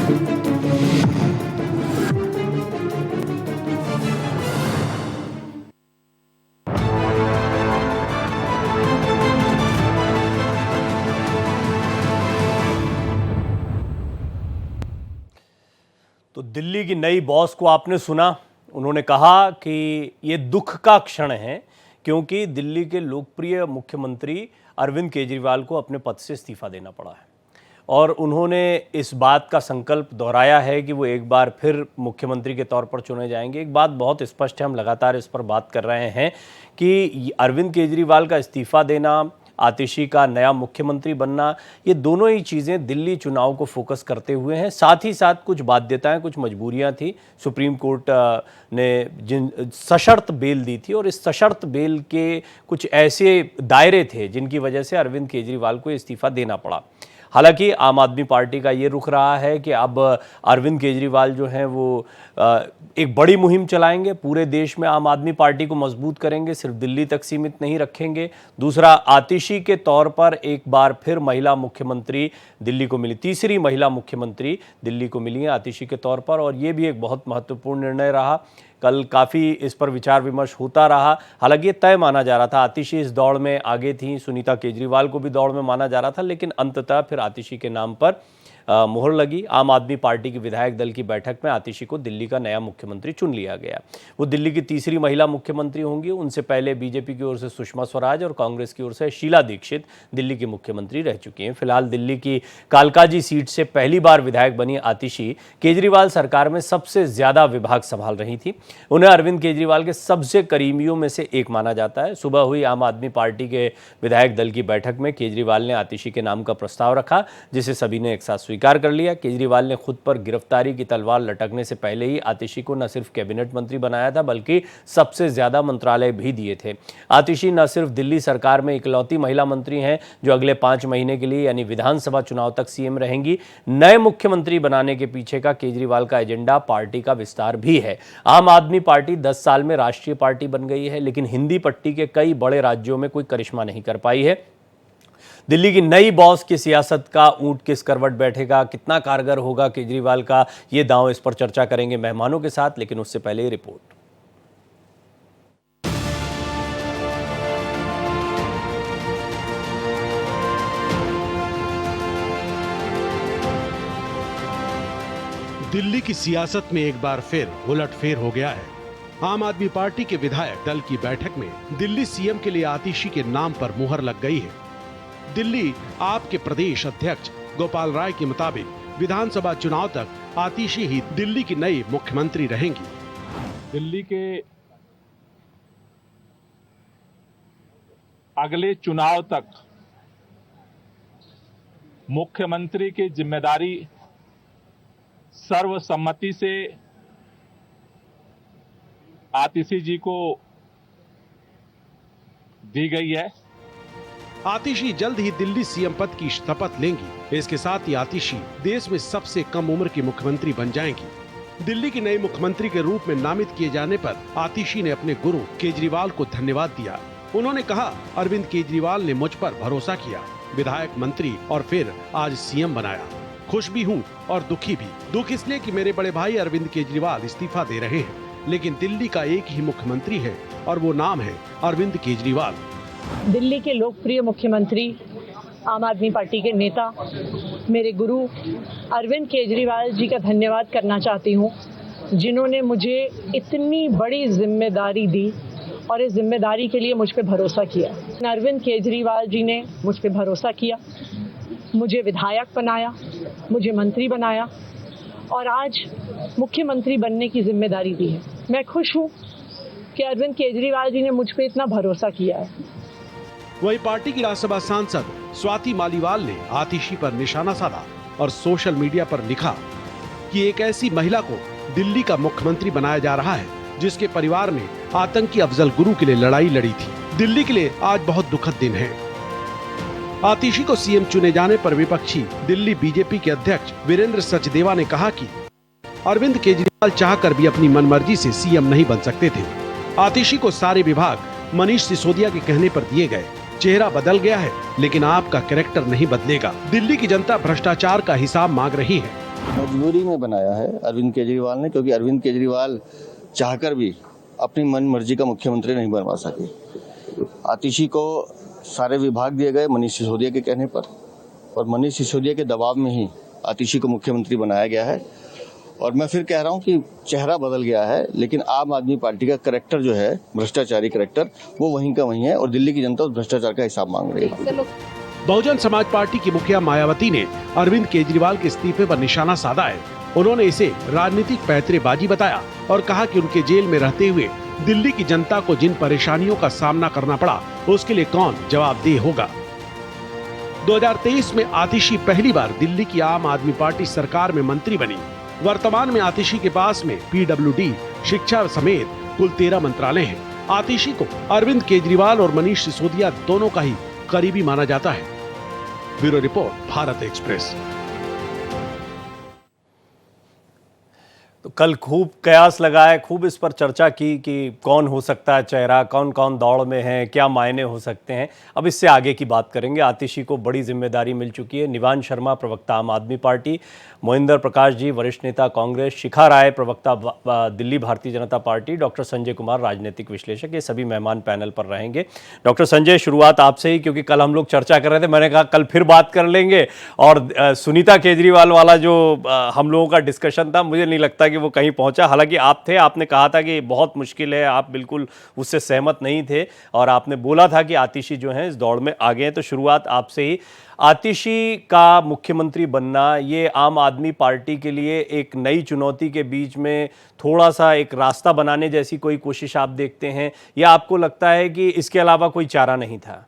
तो दिल्ली की नई बॉस को आपने सुना। उन्होंने कहा कि ये दुख का क्षण है क्योंकि दिल्ली के लोकप्रिय मुख्यमंत्री अरविंद केजरीवाल को अपने पद से इस्तीफा देना पड़ा है और उन्होंने इस बात का संकल्प दोहराया है कि वो एक बार फिर मुख्यमंत्री के तौर पर चुने जाएंगे। एक बात बहुत स्पष्ट है, हम लगातार इस पर बात कर रहे हैं कि अरविंद केजरीवाल का इस्तीफा देना, आतिशी का नया मुख्यमंत्री बनना, ये दोनों ही चीज़ें दिल्ली चुनाव को फोकस करते हुए हैं। साथ ही साथ कुछ बाध्यताएं, कुछ मजबूरियां थी। सुप्रीम कोर्ट ने जिन सशर्त बेल दी थी और इस सशर्त बेल के कुछ ऐसे दायरे थे जिनकी वजह से अरविंद केजरीवाल को इस्तीफा देना पड़ा। हालांकि आम आदमी पार्टी का ये रुख रहा है कि अब अरविंद केजरीवाल जो हैं वो एक बड़ी मुहिम चलाएंगे, पूरे देश में आम आदमी पार्टी को मजबूत करेंगे, सिर्फ दिल्ली तक सीमित नहीं रखेंगे। दूसरा, आतिशी के तौर पर एक बार फिर महिला मुख्यमंत्री दिल्ली को मिली, तीसरी महिला मुख्यमंत्री दिल्ली को मिली है आतिशी के तौर पर, और ये भी एक बहुत महत्वपूर्ण निर्णय रहा। कल काफ़ी इस पर विचार विमर्श होता रहा। हालांकि ये तय माना जा रहा था, आतिशी इस दौड़ में आगे थी, सुनीता केजरीवाल को भी दौड़ में माना जा रहा था, लेकिन अंततः फिर आतिशी के नाम पर मुहर लगी। आम आदमी पार्टी के विधायक दल की बैठक में आतिशी को दिल्ली का नया मुख्यमंत्री चुन लिया गया। वो दिल्ली की तीसरी महिला मुख्यमंत्री होंगी। उनसे पहले बीजेपी की ओर से सुषमा स्वराज और कांग्रेस की ओर से शीला दीक्षित दिल्ली की मुख्यमंत्री रह चुकी हैं। फिलहाल दिल्ली की कालकाजी सीट से पहली बार विधायक बनी आतिशी केजरीवाल सरकार में सबसे ज्यादा विभाग संभाल रही थी। उन्हें अरविंद केजरीवाल के सबसे करीबियों में से एक माना जाता है। सुबह हुई आम आदमी पार्टी के विधायक दल की बैठक में केजरीवाल ने आतिशी के नाम का प्रस्ताव रखा, जिसे सभी ने एक साथ स्वीकार कर लिया। केजरीवाल ने खुद पर गिरफ्तारी की तलवार लटकने से पहले ही आतिशी को न सिर्फ कैबिनेट मंत्री बनाया था बल्कि सबसे ज्यादा मंत्रालय भी दिए थे। आतिशी न सिर्फ दिल्ली सरकार में इकलौती महिला मंत्री हैं जो अगले 5 महीने के लिए यानी विधानसभा चुनाव तक सीएम रहेंगी, नए मुख्यमंत्री बनाने के पीछे का केजरीवाल का एजेंडा पार्टी का विस्तार भी है। आम आदमी पार्टी 10 साल में राष्ट्रीय पार्टी बन गई है, लेकिन हिंदी पट्टी के कई बड़े राज्यों में कोई करिश्मा नहीं कर पाई है। दिल्ली की नई बॉस की सियासत का ऊंट किस करवट बैठेगा, कितना कारगर होगा केजरीवाल का ये दांव, इस पर चर्चा करेंगे मेहमानों के साथ, लेकिन उससे पहले रिपोर्ट। दिल्ली की सियासत में एक बार फिर उलटफेर हो गया है। आम आदमी पार्टी के विधायक दल की बैठक में दिल्ली सीएम के लिए आतिशी के नाम पर मुहर लग गई है। दिल्ली आप के प्रदेश अध्यक्ष गोपाल राय के मुताबिक विधानसभा चुनाव तक आतिशी ही दिल्ली की नई मुख्यमंत्री रहेंगी। दिल्ली के अगले चुनाव तक मुख्यमंत्री की जिम्मेदारी सर्वसम्मति से आतिशी जी को दी गई है। आतिशी जल्द ही दिल्ली सीएम पद की शपथ लेंगी। इसके साथ ही आतिशी देश में सबसे कम उम्र की मुख्यमंत्री बन जाएंगी। दिल्ली की नई मुख्यमंत्री के रूप में नामित किए जाने पर आतिशी ने अपने गुरु केजरीवाल को धन्यवाद दिया। उन्होंने कहा, अरविंद केजरीवाल ने मुझ पर भरोसा किया, विधायक मंत्री और फिर आज सीएम बनाया। खुश भी हूँ और दुखी भी। दुख इसलिए कि मेरे बड़े भाई अरविंद केजरीवाल इस्तीफा दे रहे हैं, लेकिन दिल्ली का एक ही मुख्यमंत्री है और वो नाम है अरविंद केजरीवाल। दिल्ली के लोकप्रिय मुख्यमंत्री, आम आदमी पार्टी के नेता, मेरे गुरु अरविंद केजरीवाल जी का धन्यवाद करना चाहती हूँ, जिन्होंने मुझे इतनी बड़ी जिम्मेदारी दी और इस जिम्मेदारी के लिए मुझ पे भरोसा किया। अरविंद केजरीवाल जी ने मुझ पे भरोसा किया, मुझे विधायक बनाया, मुझे मंत्री बनाया और आज मुख्यमंत्री बनने की जिम्मेदारी दी है। मैं खुश हूँ कि अरविंद केजरीवाल जी ने मुझ पे इतना भरोसा किया है। वही पार्टी की राज्यसभा सांसद स्वाति मालीवाल ने आतिशी पर निशाना साधा और सोशल मीडिया पर लिखा कि एक ऐसी महिला को दिल्ली का मुख्यमंत्री बनाया जा रहा है जिसके परिवार ने आतंकी अफजल गुरु के लिए लड़ाई लड़ी थी। दिल्ली के लिए आज बहुत दुखद दिन है। आतिशी को सीएम चुने जाने पर विपक्षी दिल्ली बीजेपी के अध्यक्ष वीरेंद्र सचदेवा ने कहा कि अरविंद केजरीवाल चाहकर भी अपनी मनमर्जी से सीएम नहीं बन सकते थे। आतिशी को सारे विभाग मनीष सिसोदिया के कहने पर दिए गए। चेहरा बदल गया है, लेकिन आपका कैरेक्टर नहीं बदलेगा। दिल्ली की जनता भ्रष्टाचार का हिसाब मांग रही है। मजबूरी में बनाया है अरविंद केजरीवाल ने, क्योंकि अरविंद केजरीवाल चाहकर भी अपनी मन मर्जी का मुख्यमंत्री नहीं बनवा सके। आतिशी को सारे विभाग दिए गए मनीष सिसोदिया के कहने पर, और मनीष सिसोदिया के दबाव में ही आतिशी को मुख्यमंत्री बनाया गया है। और मैं फिर कह रहा हूं कि चेहरा बदल गया है, लेकिन आम आदमी पार्टी का करैक्टर जो है, भ्रष्टाचारी करैक्टर, वो वहीं का वहीं है और दिल्ली की जनता उस भ्रष्टाचार का हिसाब मांग रही है। बहुजन समाज पार्टी की मुखिया मायावती ने अरविंद केजरीवाल के इस्तीफे पर निशाना साधा है। उन्होंने इसे राजनीतिक पैंतरेबाजी बताया और कहा कि उनके जेल में रहते हुए दिल्ली की जनता को जिन परेशानियों का सामना करना पड़ा, उसके लिए कौन जवाबदेह होगा। 2023 में आतिशी पहली बार दिल्ली की आम आदमी पार्टी सरकार में मंत्री बनी। वर्तमान में आतिशी के पास में PWD, शिक्षा समेत कुल 13 मंत्रालय हैं। आतिशी को अरविंद केजरीवाल और मनीष सिसोदिया दोनों का ही करीबी माना जाता है। Bureau report, Bharat express. तो कल खूब कयास लगाए, खूब इस पर चर्चा की कि कौन हो सकता है चेहरा, कौन कौन दौड़ में है, क्या मायने हो सकते हैं। अब इससे आगे की बात करेंगे। आतिशी को बड़ी जिम्मेदारी मिल चुकी है। निवान शर्मा, प्रवक्ता आम आदमी पार्टी, मोहिंदर प्रकाश जी, वरिष्ठ नेता कांग्रेस, शिखा राय, प्रवक्ता दिल्ली भारतीय जनता पार्टी, डॉक्टर संजय कुमार, राजनीतिक विश्लेषक, ये सभी मेहमान पैनल पर रहेंगे। डॉक्टर संजय, शुरुआत आपसे ही, क्योंकि कल हम लोग चर्चा कर रहे थे, मैंने कहा कल फिर बात कर लेंगे। और सुनीता केजरीवाल वाला जो हम लोगों का डिस्कशन था, मुझे नहीं लगता कि वो कहीं पहुंचा। हालांकि आप थे, आपने कहा था कि बहुत मुश्किल है, आप बिल्कुल उससे सहमत नहीं थे और आपने बोला था कि आतिशी जो हैं इस दौड़ में आ गए हैं। तो शुरुआत आपसे ही, आतिशी का मुख्यमंत्री बनना ये आम आदमी पार्टी के लिए एक नई चुनौती के बीच में थोड़ा सा एक रास्ता बनाने जैसी कोई कोशिश आप देखते हैं, या आपको लगता है कि इसके अलावा कोई चारा नहीं था?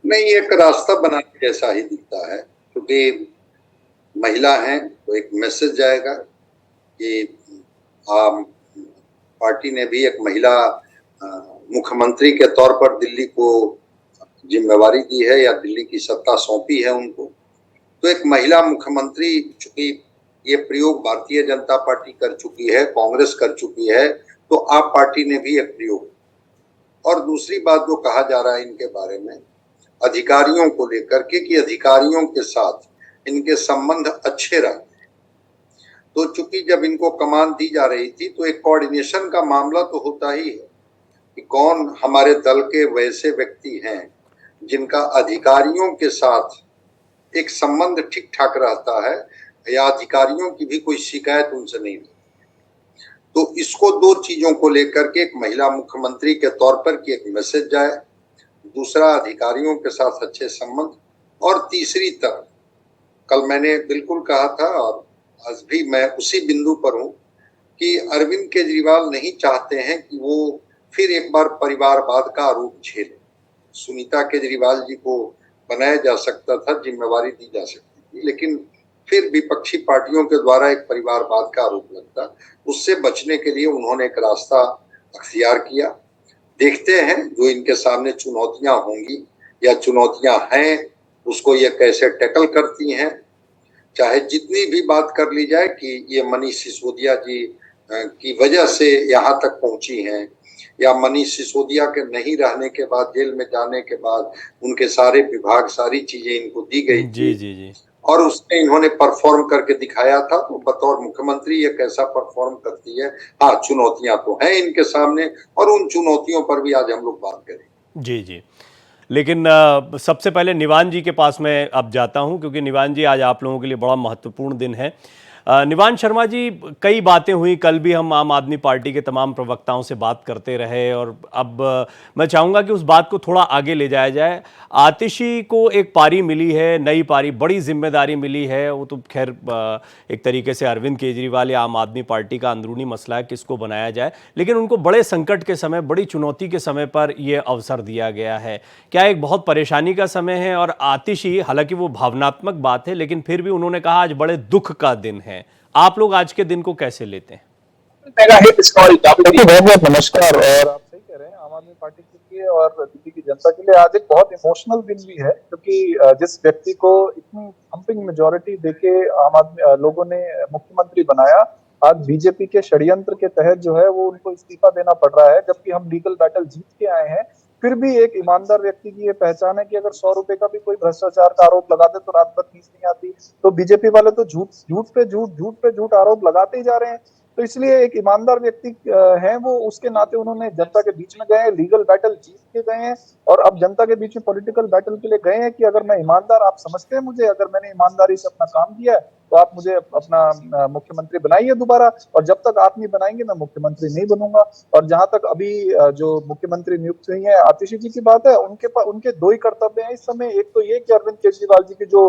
नहीं, एक रास्ता बनाने जैसा ही दिखता है, क्योंकि महिला हैं तो एक मैसेज जाएगा कि पार्टी ने भी एक महिला मुख्यमंत्री के तौर पर दिल्ली को जिम्मेवारी दी है या दिल्ली की सत्ता सौंपी है उनको। तो एक महिला मुख्यमंत्री, चूंकि ये प्रयोग भारतीय जनता पार्टी कर चुकी है, कांग्रेस कर चुकी है, तो आप पार्टी ने भी एक प्रयोग। और दूसरी बात जो कहा जा रहा है इनके बारे में, अधिकारियों को लेकर के, कि अधिकारियों के साथ इनके संबंध अच्छे रहते हैं। तो चूंकि जब इनको कमान दी जा रही थी तो एक कोऑर्डिनेशन का मामला तो होता ही है कि कौन हमारे दल के वैसे व्यक्ति हैं जिनका अधिकारियों के साथ एक संबंध ठीक ठाक रहता है या अधिकारियों की भी कोई शिकायत उनसे नहीं रहती। तो इसको दो चीजों को लेकर के, एक महिला मुख्यमंत्री के तौर पर कि एक मैसेज जाए, दूसरा अधिकारियों के साथ अच्छे संबंध, और तीसरी तरफ कल मैंने बिल्कुल कहा था और आज भी मैं उसी बिंदु पर हूं कि अरविंद केजरीवाल नहीं चाहते हैं कि वो फिर एक बार परिवारवाद का आरोप झेले। सुनीता केजरीवाल जी को बनाया जा सकता था, जिम्मेवारी दी जा सकती थी, लेकिन फिर विपक्षी पार्टियों के द्वारा एक परिवारवाद का आरोप लगता, उससे बचने के लिए उन्होंने एक रास्ता अख्तियार किया। देखते हैं जो इनके सामने चुनौतियां होंगी या चुनौतियां हैं, उसको ये कैसे टैकल करती हैं। चाहे जितनी भी बात कर ली जाए कि ये मनीष सिसोदिया जी की वजह से यहाँ तक पहुंची हैं, या मनीष सिसोदिया के नहीं रहने के बाद, जेल में जाने के बाद उनके सारे विभाग, सारी चीजें इनको दी गई थी और उसने इन्होंने परफॉर्म करके दिखाया था। तो बतौर मुख्यमंत्री ये कैसा परफॉर्म करती है। हाँ, चुनौतियां तो हैं इनके सामने और उन चुनौतियों पर भी आज हम लोग बात करेंगे। जी जी, लेकिन सबसे पहले निवान जी के पास मैं अब जाता हूं, क्योंकि निवान जी आज आप लोगों के लिए बड़ा महत्वपूर्ण दिन है। निवान शर्मा जी, कई बातें हुई, कल भी हम आम आदमी पार्टी के तमाम प्रवक्ताओं से बात करते रहे और अब मैं चाहूँगा कि उस बात को थोड़ा आगे ले जाया जाए। आतिशी को एक पारी मिली है, नई पारी, बड़ी जिम्मेदारी मिली है। वो तो खैर एक तरीके से अरविंद केजरीवाल या आम आदमी पार्टी का अंदरूनी मसला है किसको बनाया जाए, लेकिन उनको बड़े संकट के समय, बड़ी चुनौती के समय पर यह अवसर दिया गया है। क्या एक बहुत परेशानी का समय है? और आतिशी, हालांकि वो भावनात्मक बात है, लेकिन फिर भी उन्होंने कहा आज बड़े दुख का दिन है। आप लोग आज के दिन को कैसे लेते हैं? बहुत बहुत नमस्कार। और आप सही कह रहे हैं, आम आदमी पार्टी के लिए और दिल्ली की जनता के लिए आज एक बहुत इमोशनल दिन भी है, क्योंकि जिस व्यक्ति को इतनी थम्पिंग मेजोरिटी देके आम आदमी लोगों ने मुख्यमंत्री बनाया, आज बीजेपी के षड्यंत्र के तहत जो है वो उनको इस्तीफा देना पड़ रहा है, जबकि हम लीगल बैटल जीत के आए हैं। फिर भी एक ईमानदार व्यक्ति की ये पहचान है कि अगर 100 रुपए का भी कोई भ्रष्टाचार का आरोप लगा दे तो रात भर नींद नहीं आती। तो बीजेपी वाले तो झूठ पे झूठ आरोप लगाते ही जा रहे हैं। तो इसलिए एक ईमानदार व्यक्ति है वो, उसके नाते उन्होंने जनता के बीच में गए, लीगल बैटल जीत के गए हैं और अब जनता के बीच में पॉलिटिकल बैटल के लिए गए हैं कि अगर मैं ईमानदार, आप समझते हैं मुझे, अगर मैंने ईमानदारी से अपना काम किया है तो आप मुझे अपना मुख्यमंत्री बनाइए दोबारा, और जब तक आप नहीं बनाएंगे मैं मुख्यमंत्री नहीं बनूंगा। और जहां तक अभी जो मुख्यमंत्री नियुक्त हुई है आतिशी जी की बात है, उनके दो ही कर्तव्य हैं इस समय। एक तो ये कि अरविंद केजरीवाल जी की जो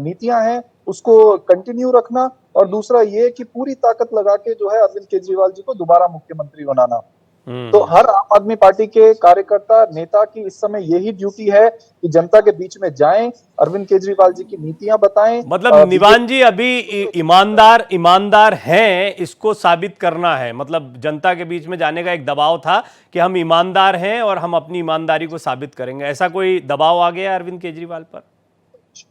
नीतियां हैं उसको कंटिन्यू रखना, और दूसरा ये कि पूरी ताकत लगा के जो है अरविंद केजरीवाल जी को दोबारा मुख्यमंत्री बनाना। तो हर आम आदमी पार्टी के कार्यकर्ता नेता की इस समय यही ड्यूटी है कि जनता के बीच में जाएं, अरविंद केजरीवाल जी की नीतियां बताएं। मतलब निवान जी अभी ईमानदार हैं, इसको साबित करना है। मतलब जनता के बीच में जाने का एक दबाव था कि हम ईमानदार हैं और हम अपनी ईमानदारी को साबित करेंगे, ऐसा कोई दबाव आ गया अरविंद केजरीवाल पर?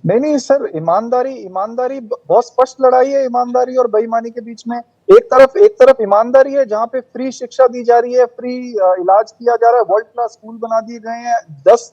नहीं सर, ईमानदारी बहुत स्पष्ट लड़ाई है ईमानदारी और बेईमानी के बीच में। एक तरफ ईमानदारी है जहां पे फ्री शिक्षा दी जा रही है, फ्री इलाज किया जा रहा है, वर्ल्ड क्लास स्कूल बना दिए गए हैं,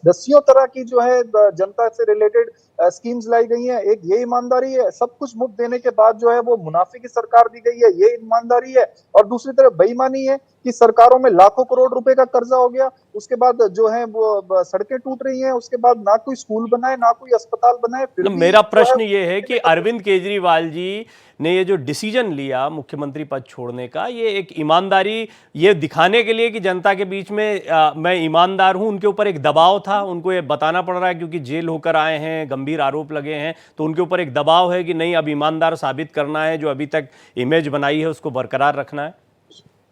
दसियों तरह की जो है जनता से रिलेटेड स्कीम्स लाई गई हैं। एक ये ईमानदारी है। सब कुछ मुफ्त देने के बाद जो है वो मुनाफे की सरकार दी गई है, ये ईमानदारी है। और दूसरी तरफ बेईमानी है कि सरकारों में लाखों करोड़ रुपए का कर्जा हो गया, उसके बाद जो है वो सड़कें टूट रही हैं, उसके बाद ना कोई स्कूल बनाए ना कोई अस्पताल बनाए। फिर मेरा प्रश्न ये है कि अरविंद केजरीवाल जी ने ये जो डिसीजन लिया मुख्यमंत्री पद छोड़ने का, ये एक ईमानदारी ये दिखाने के लिए कि जनता के बीच में मैं ईमानदार हूं, उनके ऊपर एक दबाव था, उनको ये बताना पड़ रहा है क्योंकि जेल होकर आए हैं, गंभीर आरोप लगे हैं, तो उनके ऊपर एक दबाव है कि नहीं अब ईमानदार साबित करना है, जो अभी तक इमेज बनाई है उसको बरकरार रखना है।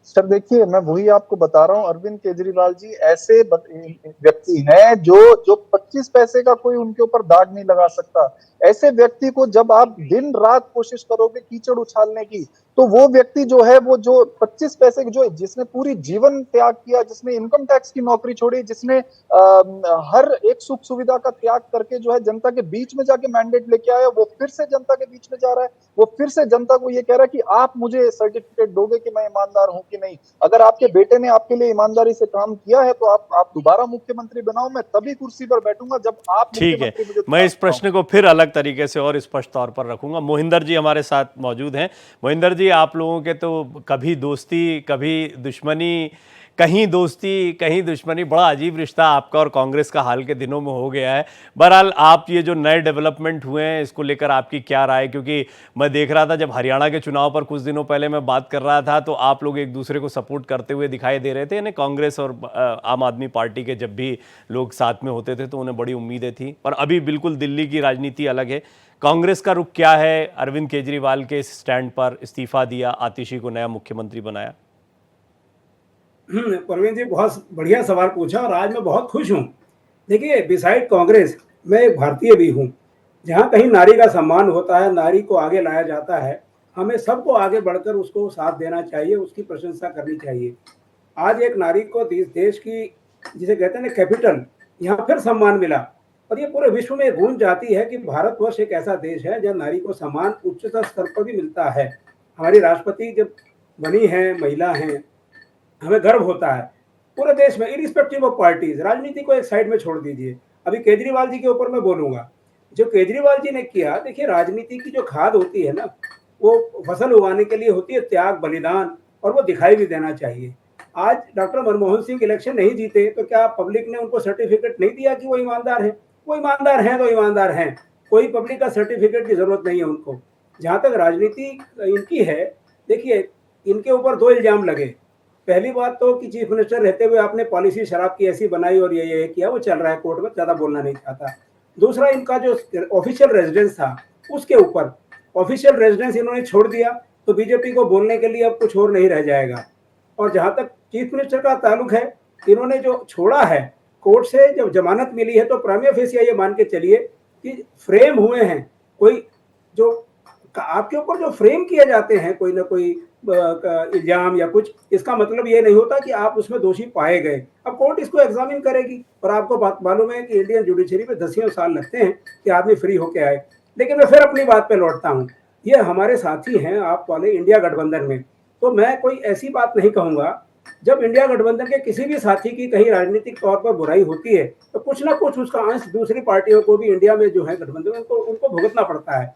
सर देखिए, मैं वही आपको बता रहा हूँ, अरविंद केजरीवाल जी ऐसे व्यक्ति हैं जो 25 पैसे का कोई उनके ऊपर दाग नहीं लगा सकता। ऐसे व्यक्ति को जब आप दिन रात कोशिश करोगे कीचड़ उछालने की, तो वो व्यक्ति जो है वो जो 25 पैसे जो जिसने पूरी जीवन त्याग किया, जिसने इनकम टैक्स की नौकरी छोड़ी, जिसने हर एक सुख सुविधा का त्याग करके जो है जनता के बीच में जाके मैंडेट लेके आया, वो फिर से जनता के बीच में जा रहा है। वो फिर से जनता को ये कह रहा है कि आप मुझे सर्टिफिकेट दोगे कि मैं ईमानदार हूं कि नहीं। अगर आपके बेटे ने आपके लिए ईमानदारी से काम किया है तो आप दोबारा मुख्यमंत्री बनाओ, मैं तभी कुर्सी पर बैठूंगा जब आप। ठीक है, मैं इस प्रश्न को फिर अलग तरीके से और स्पष्ट तौर पर रखूंगा। मोहिंदर जी हमारे साथ मौजूद हैं। मोहिंदर जी, आप लोगों के तो कभी दोस्ती कभी दुश्मनी, कहीं दोस्ती कहीं दुश्मनी, बड़ा अजीब रिश्ता आपका और कांग्रेस का हाल के दिनों में हो गया है। बहरहाल आप ये जो नए डेवलपमेंट हुए हैं इसको लेकर आपकी क्या राय? क्योंकि मैं देख रहा था जब हरियाणा के चुनाव पर कुछ दिनों पहले मैं बात कर रहा था तो आप लोग एक दूसरे को सपोर्ट करते हुए दिखाई दे रहे थे, यानी कांग्रेस और आम आदमी पार्टी के जब भी लोग साथ में होते थे तो उन्हें बड़ी उम्मीदें थी। पर अभी बिल्कुल दिल्ली की राजनीति अलग है। कांग्रेस का रुख क्या है? अरविंद केजरीवाल के स्टैंड पर इस्तीफा दिया, आतिशी को नया मुख्यमंत्री बनाया। परवीन जी, बहुत बढ़िया सवाल पूछा और आज मैं बहुत खुश हूँ। देखिए, बिसाइड कांग्रेस मैं एक भारतीय भी हूँ। जहाँ कहीं नारी का सम्मान होता है, नारी को आगे लाया जाता है, हमें सबको आगे बढ़कर उसको साथ देना चाहिए, उसकी प्रशंसा करनी चाहिए। आज एक नारी को देश की, जिसे कहते हैं ना, कैपिटल, यहाँ फिर सम्मान मिला और ये पूरे विश्व में गूंज जाती है कि भारतवर्ष एक ऐसा देश है जहाँ नारी को सम्मान उच्चतम स्तर पर भी मिलता है। हमारी राष्ट्रपति जब बनी है, महिला हैं, हमें गर्व होता है पूरे देश में, इरिस्पेक्टिव ऑफ पार्टीज। राजनीति को एक साइड में छोड़ दीजिए। अभी केजरीवाल जी के ऊपर मैं बोलूंगा। जो केजरीवाल जी ने किया, देखिए, राजनीति की जो खाद होती है ना, वो फसल उगाने के लिए होती है त्याग, बलिदान, और वो दिखाई भी देना चाहिए। आज डॉक्टर मनमोहन सिंह इलेक्शन नहीं जीते तो क्या पब्लिक ने उनको सर्टिफिकेट नहीं दिया कि वो ईमानदार है? वो ईमानदार हैं तो ईमानदार हैं, कोई पब्लिक का सर्टिफिकेट की जरूरत नहीं है उनको। जहाँ तक राजनीति इनकी है, देखिए, इनके ऊपर 2 इल्जाम लगे। पहली बात तो कि चीफ मिनिस्टर रहते हुए आपने पॉलिसी शराब की ऐसी बनाई और ये किया, वो चल रहा है कोर्ट में, ज़्यादा बोलना नहीं चाहता। दूसरा, इनका जो ऑफिशियल रेजिडेंस था, उसके ऊपर ऑफिशियल रेजिडेंस इन्होंने छोड़ दिया, तो बीजेपी को बोलने के लिए अब कुछ और नहीं रह जाएगा। और जहाँ तक चीफ मिनिस्टर का ताल्लुक है, इन्होंने जो छोड़ा है, कोर्ट से जब जमानत मिली है तो प्राइमा फेसिया ये मान के चलिए कि फ्रेम हुए हैं। कोई जो आपके ऊपर जो फ्रेम किए जाते हैं कोई ना कोई इल्जाम या कुछ, इसका मतलब ये नहीं होता कि आप उसमें दोषी पाए गए। अब कोर्ट इसको एग्जामिन करेगी और आपको बात मालूम है कि इंडियन जुडिशरी में 10 साल लगते हैं कि आदमी फ्री होके आए। लेकिन मैं फिर अपनी बात पे लौटता हूँ। ये हमारे साथी हैं आप वाले इंडिया गठबंधन में, तो मैं कोई ऐसी बात नहीं कहूँगा जब इंडिया गठबंधन के किसी भी साथी की कहीं राजनीतिक तौर पर बुराई होती है तो कुछ ना कुछ उसका अंश दूसरी पार्टियों को भी इंडिया में जो है गठबंधन उनको भुगतना पड़ता है।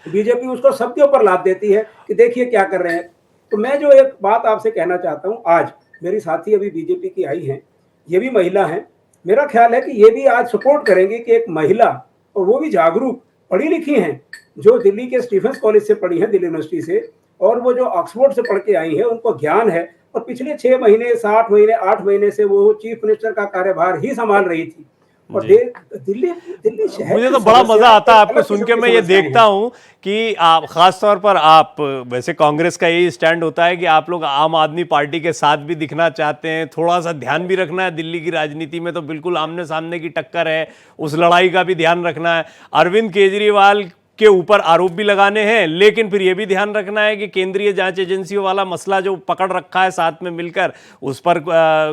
बीजेपी उसको सबके ऊपर लाद देती है कि देखिए क्या कर रहे हैं। तो मैं जो एक बात आपसे कहना चाहता हूँ, आज मेरी साथी अभी बीजेपी की आई हैं, ये भी महिला हैं, मेरा ख्याल है कि ये भी आज सपोर्ट करेंगे कि एक महिला, और वो भी जागरूक, पढ़ी लिखी हैं, जो दिल्ली के स्टीफेंस कॉलेज से पढ़ी हैं, दिल्ली यूनिवर्सिटी से, और वो जो ऑक्सफोर्ड से पढ़ के आई है, उनको ज्ञान है, और पिछले 6 महीने 60 महीने 8 महीने से वो चीफ मिनिस्टर का कार्यभार ही संभाल रही थी। और दिल्ली शहर मुझे तो बड़ा मजा आता है आपको सुन के। मैं ये देखता हूं कि आप, खास तौर पर आप, वैसे कांग्रेस का यही स्टैंड होता है कि आप लोग आम आदमी पार्टी के साथ भी दिखना चाहते हैं, थोड़ा सा ध्यान भी रखना है। दिल्ली की राजनीति में तो बिल्कुल आमने सामने की टक्कर है, उस लड़ाई का भी ध्यान रखना है। अरविंद केजरीवाल के ऊपर आरोप भी लगाने हैं, लेकिन फिर यह भी ध्यान रखना है कि केंद्रीय जांच एजेंसियों वाला मसला जो पकड़ रखा है साथ में मिलकर, उस पर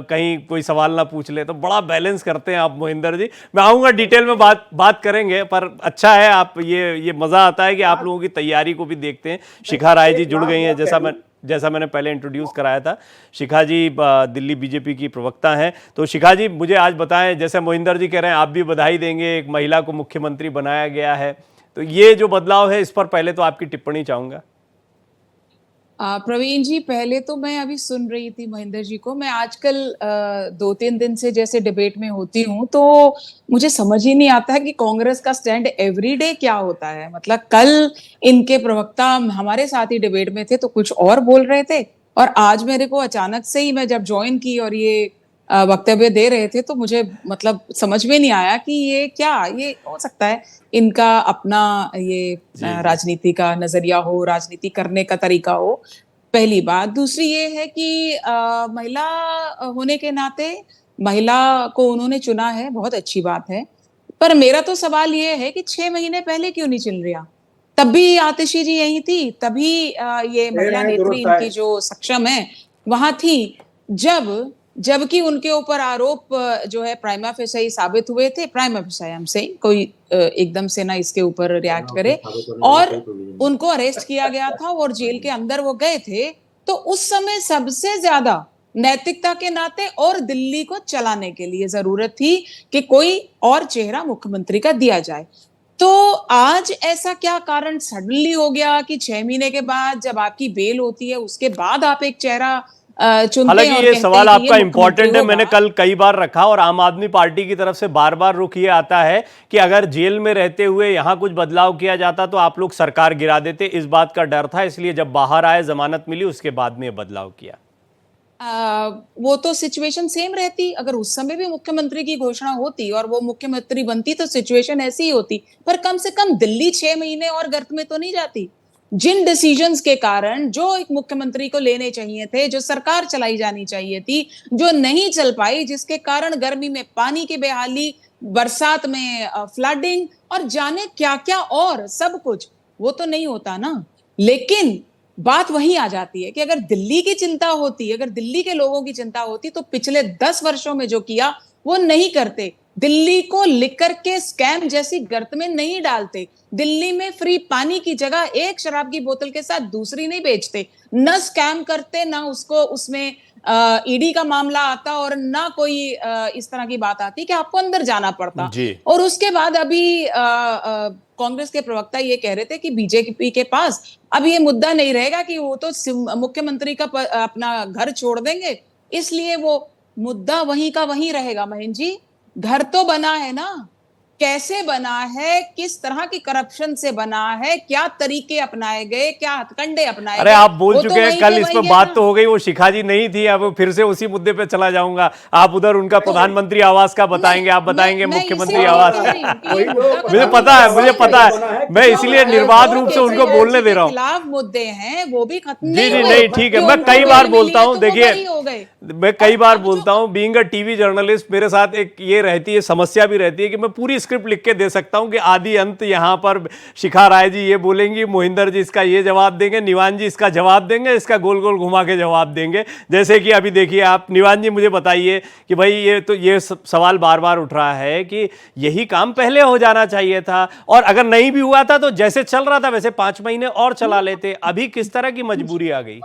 कहीं कोई सवाल ना पूछ ले। तो बड़ा बैलेंस करते हैं आप मोहिंदर जी। मैं आऊँगा, डिटेल में बात करेंगे, पर अच्छा है आप ये मज़ा आता है कि आप लोगों की तैयारी को भी देखते हैं। शिखा राय जी जुड़ गई हैं, जैसा मैंने पहले इंट्रोड्यूस कराया था। शिखा जी दिल्ली बीजेपी की प्रवक्ता हैं। तो शिखा जी, मुझे आज बताएं, जैसे मोहिंदर जी कह रहे हैं आप भी बधाई देंगे, एक महिला को मुख्यमंत्री बनाया गया है, तो ये जो बदलाव है इस पर पहले तो आपकी टिप्पणी चाहूंगा। प्रवीण जी, पहले तो मैं अभी सुन रही थी महेंद्र जी को। मैं आजकल 2-3 दिन से जैसे डिबेट में होती हूँ तो मुझे समझ ही नहीं आता है कि कांग्रेस का स्टैंड एवरीडे क्या होता है। मतलब कल इनके प्रवक्ता हमारे साथ ही डिबेट में थे तो कुछ और बोल रहे थे, और आज मेरे को अचानक से ही, मैं जब ज्वाइन की और ये वक्तव्य दे रहे थे तो मुझे मतलब समझ में नहीं आया कि ये हो सकता है इनका अपना ये राजनीति का नजरिया हो, राजनीति करने का तरीका हो। पहली बात। दूसरी ये है कि महिला होने के नाते महिला को उन्होंने चुना है, बहुत अच्छी बात है। पर मेरा तो सवाल ये है कि 6 महीने पहले क्यों नहीं चुन लिया? तब भी आतिशी जी यही थी, तभी ये महिला नेत्री इनकी जो सक्षम है वहां थी, जबकि उनके ऊपर आरोप जो है प्राइमा फेसाई साबित हुए थे। प्राइमा फेसाई हमसे कोई एकदम से ना इसके ऊपर रिएक्ट करे, और उनको अरेस्ट किया गया था और जेल के अंदर वो गए थे। तो उस समय सबसे ज्यादा नैतिकता के नाते और दिल्ली को चलाने के लिए जरूरत थी कि कोई और चेहरा मुख्यमंत्री का दिया जाए। तो आज ऐसा क्या कारण सडनली हो गया कि 6 महीने के बाद, जब आपकी बेल होती है, उसके बाद आप एक चेहरा हालांकि ये सवाल आपका इंपॉर्टेंट है, मैंने कल कई बार रखा, और आम आदमी पार्टी की तरफ से बार बार रुख ये आता है कि अगर जेल में रहते हुए यहां कुछ बदलाव किया जाता तो आप लोग सरकार गिरा देते। इस बात का डर था, इसलिए जब बाहर आए, जमानत मिली, उसके बाद में बदलाव किया। वो तो सिचुएशन सेम रहती। अगर उस समय भी मुख्यमंत्री की घोषणा होती और वो मुख्यमंत्री बनती तो सिचुएशन ऐसी ही होती। पर कम से कम दिल्ली 6 महीने और गर्त में तो नहीं जाती। जिन डिसीजंस के कारण जो एक मुख्यमंत्री को लेने चाहिए थे, जो सरकार चलाई जानी चाहिए थी, जो नहीं चल पाई, जिसके कारण गर्मी में पानी की बेहाली, बरसात में फ्लडिंग और जाने क्या क्या और सब कुछ, वो तो नहीं होता ना। लेकिन बात वही आ जाती है कि अगर दिल्ली की चिंता होती, अगर दिल्ली के लोगों की चिंता होती तो पिछले 10 वर्षों में जो किया वो नहीं करते। दिल्ली को लिकर के स्कैम जैसी गर्त में नहीं डालते। दिल्ली में फ्री पानी की जगह एक शराब की बोतल के साथ दूसरी नहीं बेचते। न स्कैम करते, ना उसको उसमें ईडी का मामला आता, और ना कोई इस तरह की बात आती कि आपको अंदर जाना पड़ता। और उसके बाद अभी कांग्रेस के प्रवक्ता ये कह रहे थे कि बीजेपी के पास अब ये मुद्दा नहीं रहेगा कि वो तो मुख्यमंत्री का अपना घर छोड़ देंगे, इसलिए वो मुद्दा वहीं का वहीं रहेगा। महेंद्र जी, घर तो बना है ना, कैसे बना है, किस तरह की करप्शन से बना है, क्या तरीके अपनाए गए, क्या हथकंडे अपनाए गए। अरे आप बोल चुके हैं कल, इसमें बात तो हो गई, वो शिखा जी नहीं थी, अब फिर से उसी मुद्दे पे चला जाऊंगा। आप उधर उनका प्रधानमंत्री आवास का बताएंगे, आप बताएंगे मुख्यमंत्री आवास का। मुझे पता है, मैं इसलिए निर्बाध रूप से उनको बोलने दे रहा हूँ। खिलाफ मुद्दे हैं वो भी खत्म जी नहीं, ठीक है। मैं कई बार बोलता हूँ, देखिए मैं कई बार बोलता हूँ, बीइंग अ टीवी जर्नलिस्ट मेरे साथ एक ये रहती है, समस्या भी रहती है कि मैं पूरी स्क्रिप्ट लिख के दे सकता हूं कि आदि अंत यहां पर शिखा राय जी ये बोलेंगी, मोहिंदर जी इसका ये जवाब देंगे, निवान जी इसका जवाब देंगे, इसका गोल गोल घुमा के जवाब देंगे। जैसे कि अभी देखिए आप, निवान जी मुझे बताइए कि भाई ये सवाल बार बार उठ रहा है कि यही काम पहले हो जाना चाहिए था, और अगर नहीं भी हुआ था तो जैसे चल रहा था वैसे 5 महीने और चला लेते। अभी किस तरह की मजबूरी आ गई?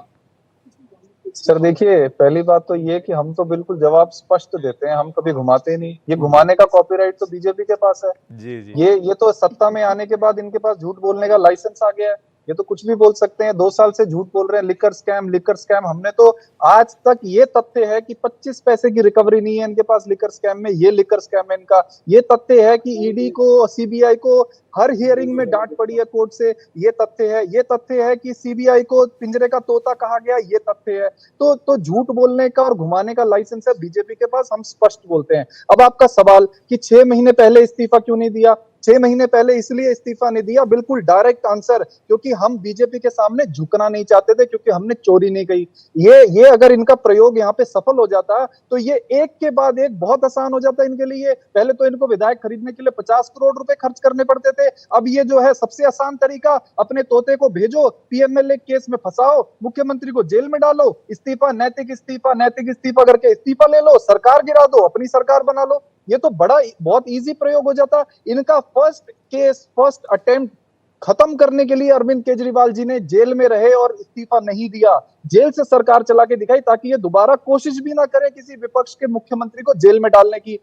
सर देखिए, पहली बात तो ये कि हम तो बिल्कुल जवाब स्पष्ट देते हैं, हम कभी घुमाते ही नहीं। ये घुमाने का कॉपीराइट तो बीजेपी के पास है। जी जी। ये तो सत्ता में आने के बाद इनके पास झूठ बोलने का लाइसेंस आ गया है। ये तो कुछ भी बोल सकते हैं। 2 साल से झूठ बोल रहे हैं, लिकर स्कैम। हमने तो आज तक ये तथ्य है कि 25 पैसे की रिकवरी नहीं है इनके पास लिकर स्कैम में। ये लिकर स्कैम है इनका। ये तथ्य है कि ईडी को, सीबीआई को हर हियरिंग में डांट पड़ी है कोर्ट से। ये तथ्य है। ये तथ्य है कि सीबीआई को पिंजरे का तोता कहा गया। ये तथ्य है। तो झूठ बोलने का और घुमाने का लाइसेंस है बीजेपी के पास। हम स्पष्ट बोलते हैं। अब आपका सवाल कि 6 महीने पहले इस्तीफा क्यों नहीं दिया? 6 महीने पहले इसलिए इस्तीफा नहीं दिया, बिल्कुल डायरेक्ट आंसर, क्योंकि हम बीजेपी के सामने झुकना नहीं चाहते थे, क्योंकि हमने चोरी नहीं की। ये अगर इनका प्रयोग यहाँ पे सफल हो जाता तो ये एक के बाद एक बहुत आसान हो जाता इनके लिए। पहले तो इनको विधायक खरीदने के लिए 50 करोड़ रुपए खर्च करने पड़ते थे। अब ये जो है सबसे आसान तरीका, अपने तोते को भेजो, पीएमएलए केस में फंसाओ, मुख्यमंत्री को जेल में डालो, इस्तीफा, नैतिक इस्तीफा करके इस्तीफा ले लो, सरकार गिरा दो, अपनी सरकार बना लो। ये तो बहुत इजी प्रयोग हो जाता। इनका फर्स्ट अटेम्प्ट खत्म करने के लिए अरविंद केजरीवाल जी ने जेल में रहे और इस्तीफा नहीं दिया, जेल से सरकार चला के दिखाई, ताकि ये दोबारा कोशिश भी ना करे किसी विपक्ष के मुख्यमंत्री को जेल में डालने की।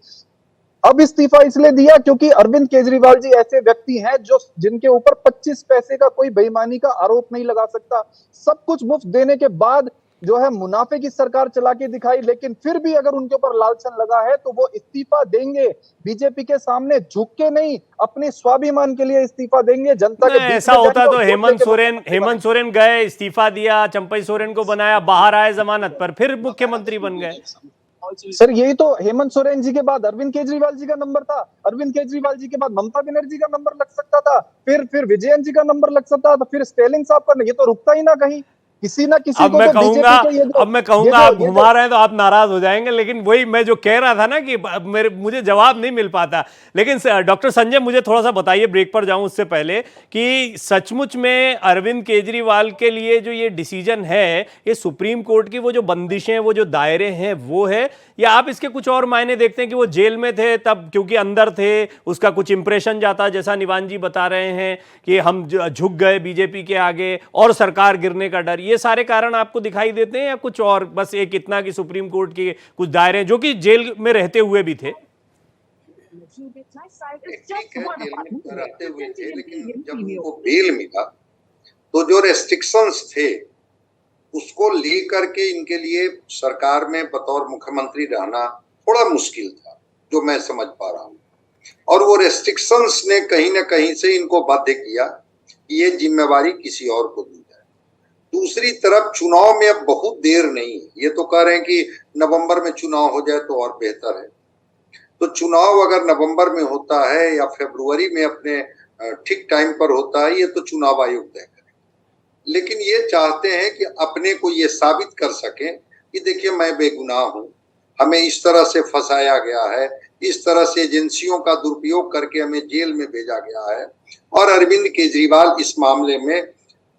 अब इस्तीफा इसलिए दिया क्योंकि अरविंद केजरीवाल जी ऐसे व्यक्ति हैं जिनके ऊपर 25 पैसे का कोई बेईमानी का आरोप नहीं लगा सकता। सब कुछ मुफ्त देने के बाद जो है मुनाफे की सरकार चला के दिखाई, लेकिन फिर भी अगर उनके ऊपर लालचन लगा है तो वो इस्तीफा देंगे। बीजेपी के सामने झुक के नहीं, अपने स्वाभिमान के लिए इस्तीफा देंगे। जनता के बीच ऐसा होता तो हेमंत सोरेन गए, इस्तीफा दिया, चंपई सोरेन को बनाया, बाहर आए जमानत पर, फिर मुख्यमंत्री बन गए। सर यही तो, हेमंत सोरेन जी के बाद अरविंद केजरीवाल जी का नंबर था, अरविंद केजरीवाल जी के बाद ममता बनर्जी का नंबर लग सकता था, फिर विजयन जी का नंबर लग सकता था, फिर स्टालिन साहब का। ये तो रुकता ही ना कहीं, किसी ना किसी को। अब मैं कहूंगा आप घुमा रहे हैं तो आप नाराज हो जाएंगे, लेकिन वही मैं जो कह रहा था ना कि मुझे जवाब नहीं मिल पाता। लेकिन डॉक्टर संजय, मुझे थोड़ा सा बताइए, ब्रेक पर जाऊं उससे पहले, कि सचमुच में अरविंद केजरीवाल के लिए जो ये डिसीजन है, ये सुप्रीम कोर्ट की वो जो बंदिशें, वो जो दायरे हैं, वो है, या आप इसके कुछ और मायने देखते हैं कि वो जेल में थे तब क्योंकि अंदर थे, उसका कुछ इंप्रेशन जाता, जैसा निवान जी बता रहे हैं कि हम झुक गए बीजेपी के आगे और सरकार गिरने का डर, ये सारे कारण आपको दिखाई देते हैं, या कुछ और बस एक इतना कि सुप्रीम कोर्ट के कुछ दायरे जो कि जेल में रहते हुए भी थे? रहते हुए थे, लेकिन जब उनको बेल मिला तो जो रेस्ट्रिक्शंस थे उसको लेकर के इनके लिए सरकार में बतौर मुख्यमंत्री रहना थोड़ा मुश्किल था, जो मैं समझ पा रहा हूँ। और वो रेस्ट्रिक्शंस ने कहीं ना कहीं से इनको बाध्य किया कि ये जिम्मेवारी किसी और को दी जाए। दूसरी तरफ चुनाव में अब बहुत देर नहीं, ये तो कह रहे हैं कि नवंबर में चुनाव हो जाए तो और बेहतर है। तो चुनाव अगर नवंबर में होता है या फरवरी में अपने ठीक टाइम पर होता है, ये तो चुनाव आयोग तय करे। लेकिन ये चाहते हैं कि अपने को ये साबित कर सकें कि देखिए मैं बेगुनाह हूं, हमें इस तरह से फंसाया गया है, इस तरह से एजेंसियों का दुरुपयोग करके हमें जेल में भेजा गया है। और अरविंद केजरीवाल इस मामले में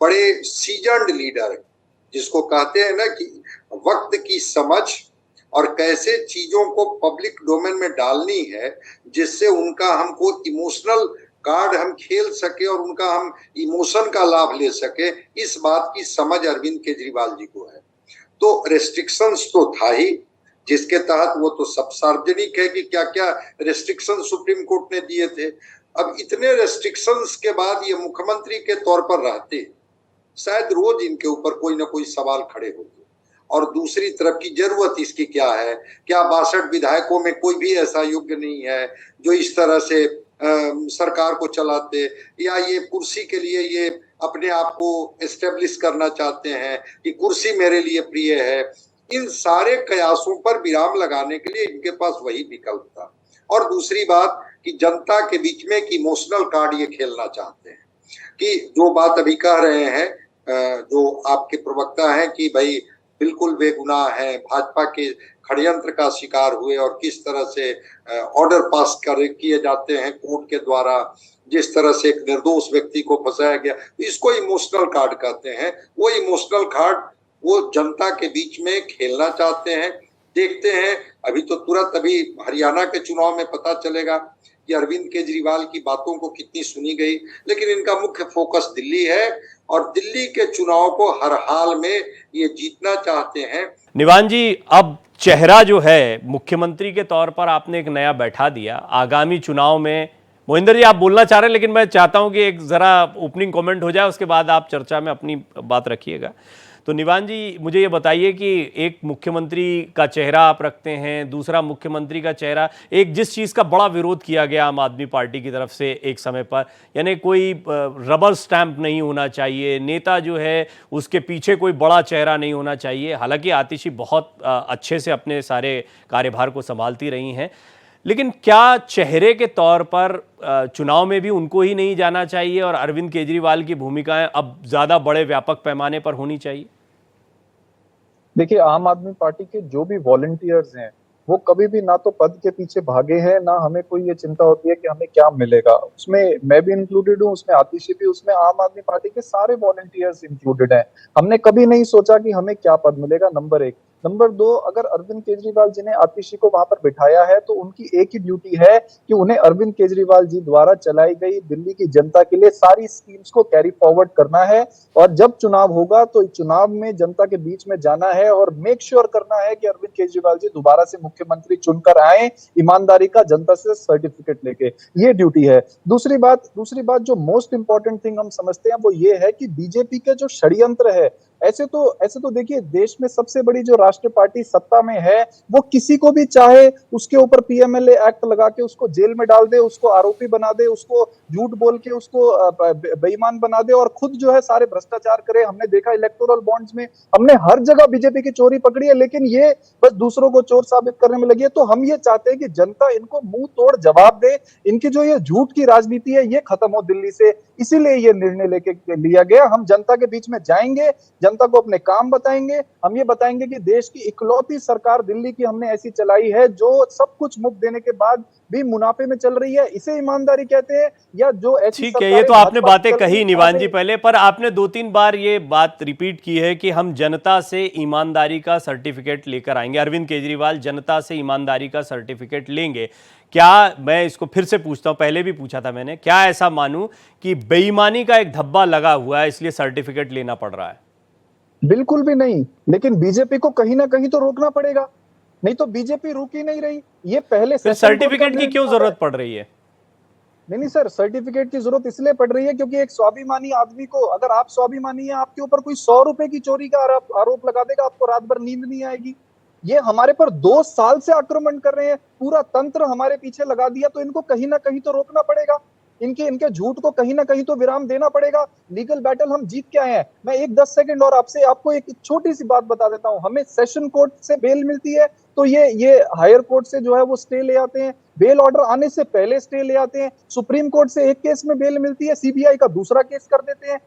बड़े सीजन्ड लीडर है, जिसको कहते हैं ना कि वक्त की समझ और कैसे चीजों को पब्लिक डोमेन में डालनी है जिससे उनका हमको इमोशनल कार्ड हम खेल सके और उनका हम इमोशन का लाभ ले सके, इस बात की समझ अरविंद केजरीवाल जी को है। तो रेस्ट्रिक्शंस तो था ही, जिसके तहत वो तो सब सार्वजनिक है कि क्या क्या रेस्ट्रिक्शन सुप्रीम कोर्ट ने दिए थे। अब इतने रेस्ट्रिक्शंस के बाद ये मुख्यमंत्री के तौर पर रहते, शायद रोज इनके ऊपर कोई ना कोई सवाल खड़े होते। और दूसरी तरफ की जरूरत इसकी क्या है? क्या 62 विधायकों में कोई भी ऐसा योग्य नहीं है जो इस तरह से सरकार को चलाते, या ये कुर्सी के लिए ये अपने आप को एस्टेब्लिश करना चाहते हैं कि कुर्सी मेरे लिए प्रिय है। इन सारे कयासों पर विराम लगाने के लिए इनके पास वही विकल्प था। और दूसरी बात कि जनता के बीच में एक इमोशनल कार्ड ये खेलना चाहते हैं कि जो बात अभी कह रहे हैं, जो आपके प्रवक्ता हैं कि भाई बिल्कुल बेगुनाह है, भाजपा के षड्यंत्र का शिकार हुए और किस तरह से ऑर्डर पास किए जाते हैं कोर्ट के द्वारा, जिस तरह से एक निर्दोष व्यक्ति को फंसाया गया, इसको इमोशनल कार्ड कहते हैं। वो इमोशनल कार्ड वो जनता के बीच में खेलना चाहते हैं। देखते हैं, अभी तो तुरंत अभी हरियाणा के चुनाव में पता चलेगा कि अरविंद केजरीवाल की बातों को कितनी सुनी गई, लेकिन इनका मुख्य फोकस दिल्ली है और दिल्ली के चुनाव को हर हाल में ये जीतना चाहते हैं। निवान जी, अब चेहरा जो है मुख्यमंत्री के तौर पर आपने एक नया बैठा दिया आगामी चुनाव में। मोहिंदर जी, आप बोलना चाह रहे हैं, लेकिन मैं चाहता हूं कि एक जरा ओपनिंग कमेंट हो जाए, उसके बाद आप चर्चा में अपनी बात रखिएगा। तो निवान जी, मुझे ये बताइए कि एक मुख्यमंत्री का चेहरा आप रखते हैं, दूसरा मुख्यमंत्री का चेहरा, एक जिस चीज़ का बड़ा विरोध किया गया आम आदमी पार्टी की तरफ से एक समय पर, यानी कोई रबर स्टैंप नहीं होना चाहिए, नेता जो है उसके पीछे कोई बड़ा चेहरा नहीं होना चाहिए। हालांकि आतिशी बहुत अच्छे से अपने सारे कार्यभार को संभालती रही हैं, लेकिन क्या चेहरे के तौर पर चुनाव में भी उनको ही नहीं जाना चाहिए और अरविंद केजरीवाल की भूमिकाएं अब ज़्यादा बड़े व्यापक पैमाने पर होनी चाहिए? देखिए, आम आदमी पार्टी के जो भी वॉलंटियर्स हैं वो कभी भी ना तो पद के पीछे भागे हैं, ना हमें कोई ये चिंता होती है कि हमें क्या मिलेगा। उसमें मैं भी इंक्लूडेड हूँ, उसमें आतिशी भी, उसमें आम आदमी पार्टी के सारे वॉलंटियर्स इंक्लूडेड हैं। हमने कभी नहीं सोचा कि हमें क्या पद मिलेगा, नंबर एक। नंबर दो, अगर अरविंद केजरीवाल जी ने आतिशी को वहां पर बिठाया है तो उनकी एक ही ड्यूटी है कि उन्हें अरविंद केजरीवाल जी द्वारा चलाई गई दिल्ली की जनता के लिए सारी स्कीम्स को कैरी फॉरवर्ड करना है, और जब चुनाव होगा तो चुनाव में जनता के बीच में जाना है और मेक श्योर करना है कि अरविंद केजरीवाल जी दोबारा से मुख्यमंत्री चुनकर आए, ईमानदारी का, जनता से सर्टिफिकेट लेके। ये ड्यूटी है। दूसरी बात जो मोस्ट इंपॉर्टेंट थिंग हम समझते हैं वो ये है कि बीजेपी के जो षड्यंत्र है, ऐसे तो देखिए, देश में सबसे बड़ी जो राष्ट्रीय पार्टी सत्ता में है वो किसी को भी चाहे उसके ऊपर पीएमएलए एक्ट लगा के उसको जेल में डाल दे, उसको आरोपी बना दे, उसको झूठ बोल के उसको बेईमान बना दे और खुद जो है सारे भ्रष्टाचार करे। हमने देखा इलेक्टोरल बॉन्ड्स में, हमने हर जगह बीजेपी की चोरी पकड़ी है, लेकिन ये बस दूसरों को चोर साबित करने में लगी है। तो हम ये चाहते हैं कि जनता इनको मुंह तोड़ जवाब दे, इनकी जो ये झूठ की राजनीति है ये खत्म हो दिल्ली से। इसीलिए ये निर्णय लेके लिया गया। हम जनता के बीच में जाएंगे, जनता को अपने काम बताएंगे, हम ये बताएंगे कि देश की इकलौती सरकार दिल्ली की हमने ऐसी चलाई है जो सब कुछ मुफ्त देने के बाद भी मुनाफे में चल रही है। इसे ईमानदारी कहते हैं, या जो ऐसी ठीक है, ये तो आपने बातें कही निवान जी पहले, पर आपने 2-3 बार ये बात रिपीट की है कि हम जनता से ईमानदारी का सर्टिफिकेट लेकर आएंगे, अरविंद केजरीवाल जनता से ईमानदारी का सर्टिफिकेट लेंगे। क्या, मैं इसको फिर से पूछता हूं, पहले भी पूछा था मैंने, क्या ऐसा मानूं कि बेईमानी का एक धब्बा लगा हुआ है इसलिए सर्टिफिकेट लेना पड़ रहा है? बिल्कुल भी नहीं, लेकिन बीजेपी को कहीं ना कहीं तो रोकना पड़ेगा, नहीं तो बीजेपी रुक ही नहीं रही। ये पहले सर्टिफिकेट की क्यों जरूरत पड़ रही है? नहीं सर, सर्टिफिकेट की जरूरत इसलिए पड़ रही है क्योंकि एक स्वाभिमानी आदमी को, अगर आप स्वाभिमानी है, आपके ऊपर कोई 100 रुपए की चोरी का आरोप लगा देगा, आपको रात भर नींद नहीं आएगी। ये हमारे पर 2 साल से आक्रमण कर रहे हैं, पूरा तंत्र हमारे पीछे लगा दिया, तो इनको कहीं ना कहीं तो रोकना पड़ेगा। इनके झूठ को कहीं ना कहीं तो विराम देना पड़ेगा। लीगल बैटल हम जीत के आए हैं। मैं 10 सेकंड और आपको एक छोटी सी बात बता देता हूं। हमें सेशन कोर्ट से बेल मिलती है तो ये हायर कोर्ट से जो है वो स्टे ले आते हैं, बेल ऑर्डर आने से पहले स्टे ले आते हैं, सुप्रीम कोर्ट से एक केस में बेल मिलती है, सीबीआई का दूसरा केस कर देते हैं।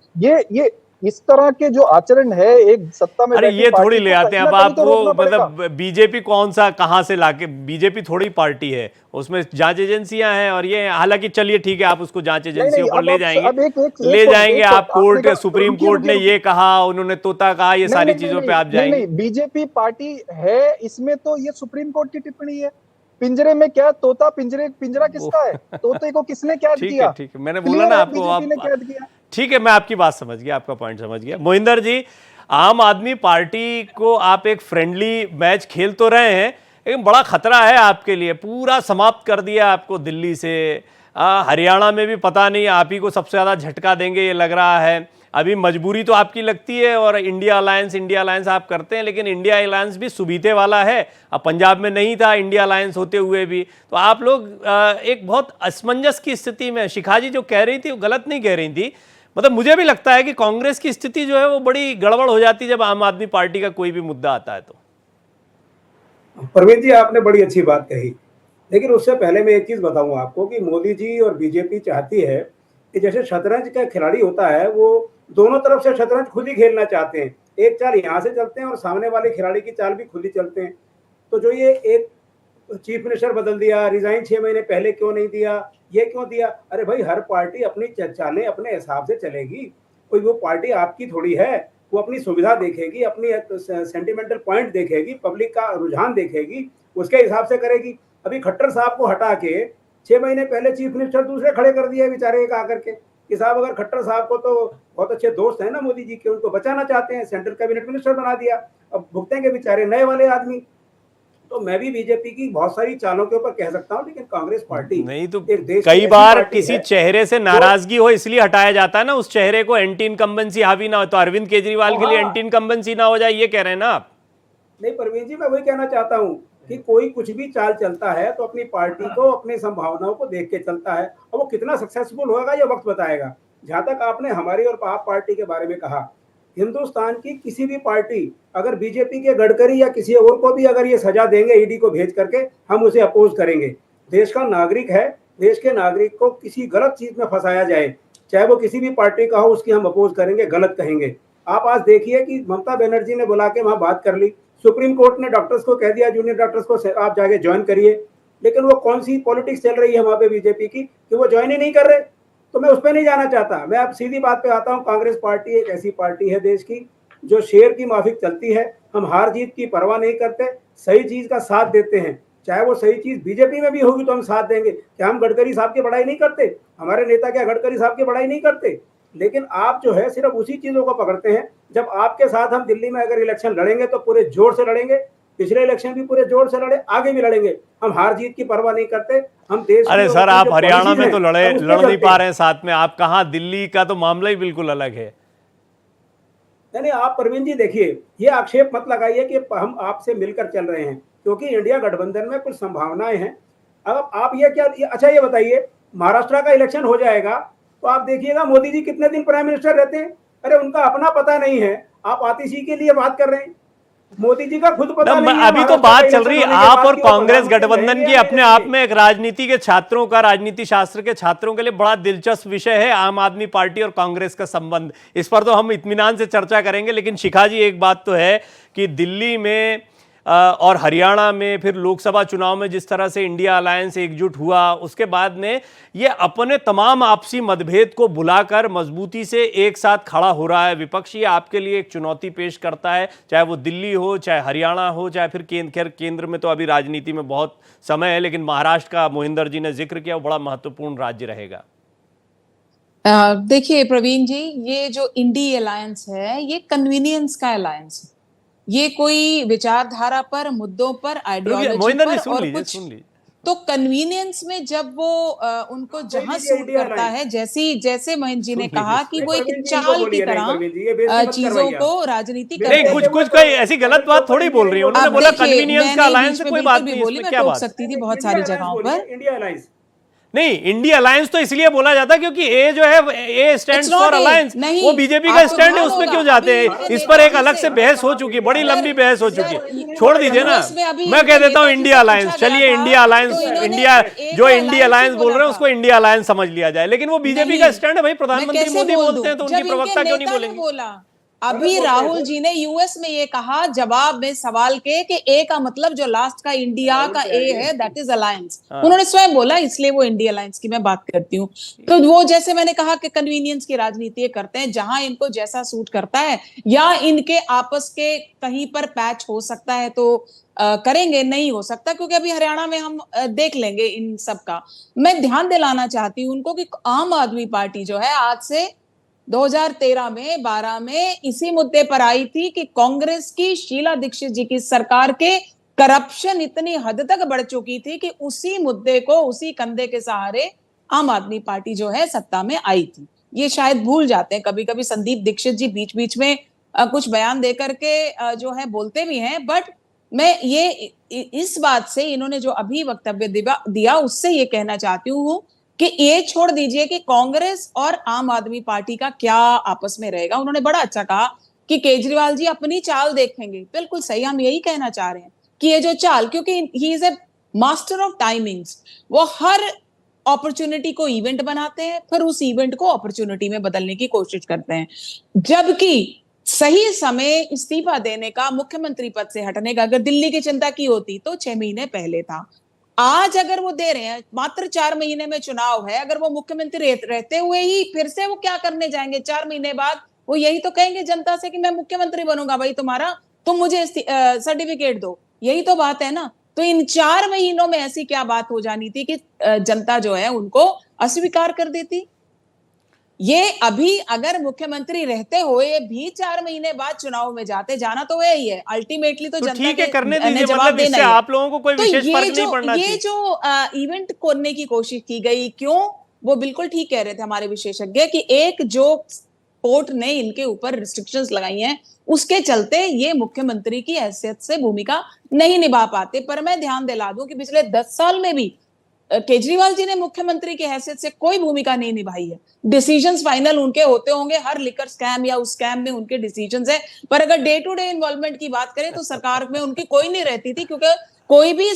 ये इस तरह के जो आचरण है एक सत्ता में, अरे ये थोड़ी ले आते हैं। अब आप वो मतलब बीजेपी कौन सा कहां से लाके, बीजेपी थोड़ी पार्टी है, उसमें जांच एजेंसियां हैं, और ये हालांकि चलिए ठीक है, आप उसको जांच एजेंसियों पर ले जाएंगे, आप कोर्ट, सुप्रीम कोर्ट ने ये कहा, उन्होंने तोता कहा, ये सारी चीजों पे आप जाएंगे। नहीं, बीजेपी पार्टी है, इसमें तो ये सुप्रीम कोर्ट की टिप्पणी है। पिंजरे में क्या तोता, पिंजरा किसका है? तोते को किसने कैद किया? ठीक है, मैंने बोला ना आपको, आप ठीक है, मैं आपकी बात समझ गया, आपका पॉइंट समझ गया। मोहिंदर जी, आम आदमी पार्टी को आप एक फ्रेंडली मैच खेल तो रहे हैं, लेकिन बड़ा खतरा है आपके लिए, पूरा समाप्त कर दिया आपको दिल्ली से। हरियाणा में भी पता नहीं, आप ही को सबसे ज्यादा झटका देंगे ये लग रहा है। अभी मजबूरी तो आपकी लगती है और इंडिया अलायंस आप करते हैं, लेकिन इंडिया अलायंस भी सुबीते वाला है। अब पंजाब में नहीं था इंडिया अलायंस होते हुए भी, तो आप लोग एक बहुत असमंजस की स्थिति में। शिखा जी जो कह रही थी वो गलत नहीं कह रही थी, मतलब मुझे भी लगता है कि कांग्रेस की स्थिति जो है वो बड़ी गड़बड़ हो जाती है जब आम आदमी पार्टी का कोई भी मुद्दा आता है। तो परवीन जी, आपने बड़ी अच्छी बात कही, लेकिन उससे पहले मैं एक चीज बताऊं आपको कि मोदी जी और बीजेपी चाहती है कि जैसे शतरंज का खिलाड़ी होता है, वो दोनों तरफ से शतरंज खुद ही खेलना चाहते हैं। एक चाल यहाँ से चलते हैं और सामने वाले खिलाड़ी की चाल भी खुद ही चलते हैं। तो जो ये एक चीफ मिनिस्टर बदल दिया, रिजाइन 6 महीने पहले क्यों नहीं दिया, ये क्यों दिया? अरे भाई, हर पार्टी अपनी चालें अपने हिसाब से चलेगी। कोई वो पार्टी आपकी थोड़ी है, वो अपनी सुविधा देखेगी, अपनी सेंटिमेंटल पॉइंट देखेगी, पब्लिक का रुझान देखेगी, उसके हिसाब से करेगी। अभी खट्टर साहब को हटा के 6 महीने पहले चीफ मिनिस्टर दूसरे खड़े कर दिए बेचारे एक आकर के कि साहब अगर खट्टर साहब को तो बहुत अच्छे दोस्त हैं ना मोदी जी के, उनको बचाना चाहते हैं, सेंट्रल कैबिनेट मिनिस्टर बना दिया, अब भुगतेंगे बेचारे नए वाले आदमी। तो मैं भी बीजेपी की बहुत सारी चालों के ऊपर कह सकता हूं, लेकिन कांग्रेस पार्टी नहीं तो एक देश की कई ऐसी बार पार्टी किसी है चेहरे से नाराजगी हो इसलिए हटाया जाता है ना, उस चेहरे को एंटी इनकम्बेंसी हावी ना हो। तो अरविंद केजरीवाल के लिए एंटी इनकम्बेंसी ना हो जाए, ये कह रहे हैं ना आप? नहीं परवीन जी, मैं वही कहना चाहता हूँ कि कोई कुछ भी चाल चलता है तो अपनी पार्टी को, अपनी संभावनाओं को देख के चलता है, और वो कितना सक्सेसफुल होगा ये वक्त बताएगा। जहां तक आपने हमारी और आप पार्टी के बारे में कहा, हिंदुस्तान की किसी भी पार्टी अगर बीजेपी के गडकरी या किसी और को भी अगर ये सजा देंगे ईडी को भेज करके, हम उसे अपोज करेंगे। देश का नागरिक है, देश के नागरिक को किसी गलत चीज में फंसाया जाए, चाहे वो किसी भी पार्टी का हो, उसकी हम अपोज करेंगे, गलत कहेंगे। आप आज देखिए कि ममता बनर्जी ने बुला के वहां बात कर ली, सुप्रीम कोर्ट ने डॉक्टर्स को कह दिया, जूनियर डॉक्टर्स को आप जाके ज्वाइन करिए, लेकिन वो कौन सी पॉलिटिक्स चल रही है वहां पे बीजेपी की कि वो ज्वाइन ही नहीं कर रहे। तो मैं उस पर नहीं जाना चाहता, मैं अब सीधी बात पे आता हूँ। कांग्रेस पार्टी एक ऐसी पार्टी है देश की जो शेर की माफिक चलती है। हम हार जीत की परवाह नहीं करते, सही चीज का साथ देते हैं, चाहे वो सही चीज बीजेपी में भी होगी तो हम साथ देंगे। क्या हम गडकरी साहब की बड़ाई नहीं करते? हमारे नेता क्या गडकरी साहब की बड़ाई नहीं करते? लेकिन आप जो है सिर्फ उसी चीजों को पकड़ते हैं। जब आपके साथ हम दिल्ली में अगर इलेक्शन लड़ेंगे तो पूरे जोर से लड़ेंगे, पिछले इलेक्शन भी पूरे जोर से लड़े, आगे भी लड़ेंगे। हम हार जीत की परवाह नहीं करते, हम देश। अरे सर, आप हरियाणा में तो लड़ नहीं पा रहे हैं साथ में, आप कहाँ? दिल्ली का तो मामला ही बिल्कुल अलग है। नहीं, आप परवीन जी देखिए, ये आक्षेप मत लगाइए कि हम आपसे मिलकर चल रहे हैं, क्योंकि इंडिया गठबंधन में कुछ संभावनाएं हैं। अब आप ये क्या, अच्छा ये बताइए, महाराष्ट्र का इलेक्शन हो जाएगा तो आप देखिएगा मोदी जी कितने दिन प्राइम मिनिस्टर रहते हैं। अरे उनका अपना पता नहीं है, आप आतिशी के लिए बात कर रहे हैं। मोदी जी का खुद पता नहीं है। अभी तो बात चल रही है आप और कांग्रेस गठबंधन की, अपने आप में एक राजनीति के छात्रों का, राजनीति शास्त्र के छात्रों के लिए बड़ा दिलचस्प विषय है आम आदमी पार्टी और कांग्रेस का संबंध। इस पर तो हम इत्मीनान से चर्चा करेंगे, लेकिन शिखा जी एक बात तो है कि दिल्ली में और हरियाणा में फिर लोकसभा चुनाव में जिस तरह से इंडिया अलायंस एकजुट हुआ, उसके बाद में ये अपने तमाम आपसी मतभेद को भुलाकर मजबूती से एक साथ खड़ा हो रहा है विपक्ष। ये आपके लिए एक चुनौती पेश करता है, चाहे वो दिल्ली हो, चाहे हरियाणा हो, चाहे फिर केंद्र में तो अभी राजनीति में बहुत समय है, लेकिन महाराष्ट्र का मोहिंदर जी ने जिक्र किया, वो बड़ा महत्वपूर्ण राज्य रहेगा। देखिए प्रवीण जी, ये जो इंडी अलायंस है ये कन्वीनियंस का अलायंस है। ये कोई विचारधारा पर, मुद्दों पर, आइडियोलॉजी पर और कुछ तो कन्वीनियंस में जब वो उनको जहां सूट करता है, जैसे महेंद्र जी ने कहा कि वो एक चाल की तरह चीजों को राजनीति करते हैं। कुछ कोई ऐसी गलत बात थोड़ी बोल रही है, उन्होंने बोला कन्वीनियंस का अलायंस है, कोई बात नहीं, इसमें क्या बात सकती थी बहुत सारी जगहों पर। इंडिया अलायंस नहीं, इंडिया अलायंस तो इसलिए बोला जाता है क्योंकि ए जो है, ए स्टैंड्स फॉर अलायंस, वो बीजेपी का स्टैंड है, उसमें क्यों जाते हैं? इस पर एक अलग से बहस हो चुकी, बड़ी लंबी बहस हो चुकी, छोड़ दीजिए ना। मैं कह देता हूं इंडिया अलायंस, चलिए इंडिया अलायंस, इंडिया जो इंडिया अलायंस बोल रहे हैं उसको इंडिया अलायंस समझ लिया जाए, लेकिन वो बीजेपी का स्टैंड है भाई। प्रधानमंत्री मोदी बोलते हैं तो उनकी प्रवक्ता क्यों नहीं बोलेंगे? अभी राहुल जी ने यूएस में ये कहा जवाब में सवाल के कि ए का मतलब जो लास्ट का इंडिया का ए है, दैट इज अलायंस। उन्होंने स्वयं बोला, इसलिए वो इंडिया अलायंस की मैं बात करती हूँ। तो वो जैसे मैंने कहा कि कन्वीनियंस की राजनीति करते हैं, जहां इनको जैसा सूट करता है, या इनके आपस के कहीं पर पैच हो सकता है तो करेंगे, नहीं हो सकता क्योंकि अभी हरियाणा में हम देख लेंगे इन सब का। मैं ध्यान दिलाना चाहती हूँ उनको कि आम आदमी पार्टी जो है आज से 2013 में 12 में इसी मुद्दे पर आई थी कि कांग्रेस की शीला दीक्षित जी की सरकार के करप्शन इतनी हद तक बढ़ चुकी थी कि उसी मुद्दे को, उसी कंधे के सहारे आम आदमी पार्टी जो है सत्ता में आई थी। ये शायद भूल जाते हैं कभी कभी। संदीप दीक्षित जी बीच बीच में कुछ बयान देकर के जो है बोलते भी हैं, बट मैं ये इस बात से, इन्होंने जो अभी वक्तव्य दिया उससे ये कहना चाहती हूँ कि ये छोड़ दीजिए कि कांग्रेस और आम आदमी पार्टी का क्या आपस में रहेगा। उन्होंने बड़ा अच्छा कहा कि केजरीवाल जी अपनी चाल देखेंगे। बिल्कुल सही, हम यही कहना चाह रहे हैं कि ये जो चाल, क्योंकि he is a master off timings, वो हर अपॉर्चुनिटी को इवेंट बनाते हैं, फिर उस इवेंट को अपॉर्चुनिटी में बदलने की कोशिश करते हैं। जबकि सही समय इस्तीफा देने का, मुख्यमंत्री पद से हटने का अगर दिल्ली की चिंता की होती तो 6 महीने पहले था। आज अगर वो दे रहे हैं, मात्र 4 महीने में चुनाव है, अगर वो मुख्यमंत्री रहते हुए ही फिर से वो क्या करने जाएंगे 4 महीने बाद? वो यही तो कहेंगे जनता से कि मैं मुख्यमंत्री बनूंगा भाई तुम्हारा, तुम मुझे सर्टिफिकेट दो। यही तो बात है ना। तो इन 4 महीनों में ऐसी क्या बात हो जानी थी कि जनता जो है उनको अस्वीकार कर देती? ये अभी अगर मुख्यमंत्री रहते हुए भी 4 महीने बाद चुनाव में जाते, जाना तो वही है, अल्टीमेटली तो तो जनता ठीक है, के करने ने दीजिए, जवाब मतलब देना इससे ही है। आप लोगों को कोई तो विशेष फर्क नहीं पड़ना ये चाहिए। जो इवेंट करने की कोशिश की गई, क्यों? वो बिल्कुल ठीक कह रहे थे हमारे विशेषज्ञ कि एक जो कोर्ट ने इनके ऊपर रिस्ट्रिक्शंस लगाई हैं, उसके चलते ये मुख्यमंत्री की हैसियत से भूमिका नहीं निभा पाते। पर मैं ध्यान दिला दूं कि पिछले 10 साल में भी केजरीवाल जी ने मुख्यमंत्री की हैसियत से कोई भूमिका नहीं निभाई है। डिसीजंस फाइनल उनके होते होंगे, हर लिकर स्कैम या उस स्कैम में उनके डिसीजंस है, पर अगर डे टू डे इन्वॉल्वमेंट की बात करें तो सरकार में उनकी कोई नहीं रहती थी, क्योंकि कोई भी